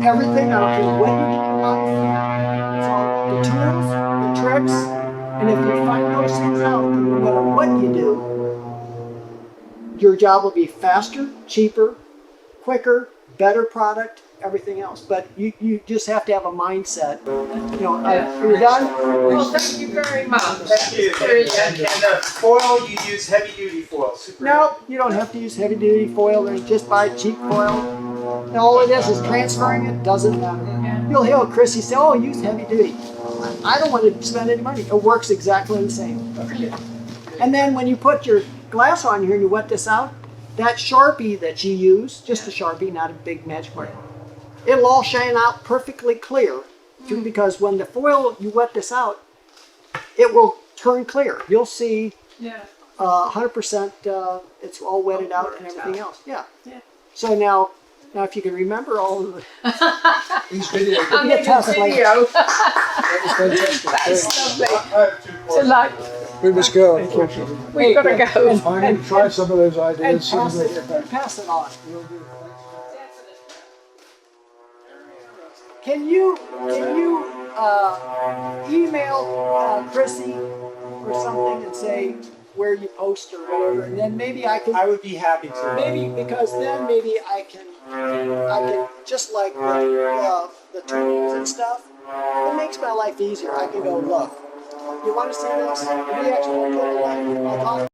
everything. I don't care what you do in life. It's all the tools, the tricks, and if you find those things out, no matter what you do, your job will be faster, cheaper, quicker, better product, everything else. But you just have to have a mindset. You know, are you done? Well, thank you very much. Thank you. And the foil, you use heavy duty foil. Super No, you don't have to use heavy duty foil. There's just buy cheap foil. And all it is transferring it. Doesn't matter. Yeah. You'll hear Chrissy say, "Oh, use heavy duty." I don't want to spend any money. It works exactly the same. And then when you put your glass on here and you wet this out, that Sharpie that you use, just a Sharpie, not a big magic marker, it'll all shine out perfectly clear. Because when the foil, you wet this out, it will turn clear. You'll see Yeah. 100% it's all wetted out and everything else. Yeah. Yeah. So now if you can remember all of the... These video. I'm making a test later. video. That was fantastic. That's lovely. I have 2 more. So like, We must go. we've got to go. I'm going to try some of those And ideas. pass it on. Can you email Chrissy or something and say where you post or whatever, and then maybe I can would be happy to. maybe because then maybe I can just like with the tools and stuff. It makes my life easier. I can go, look, you want to see this? We actually put it like I'll talk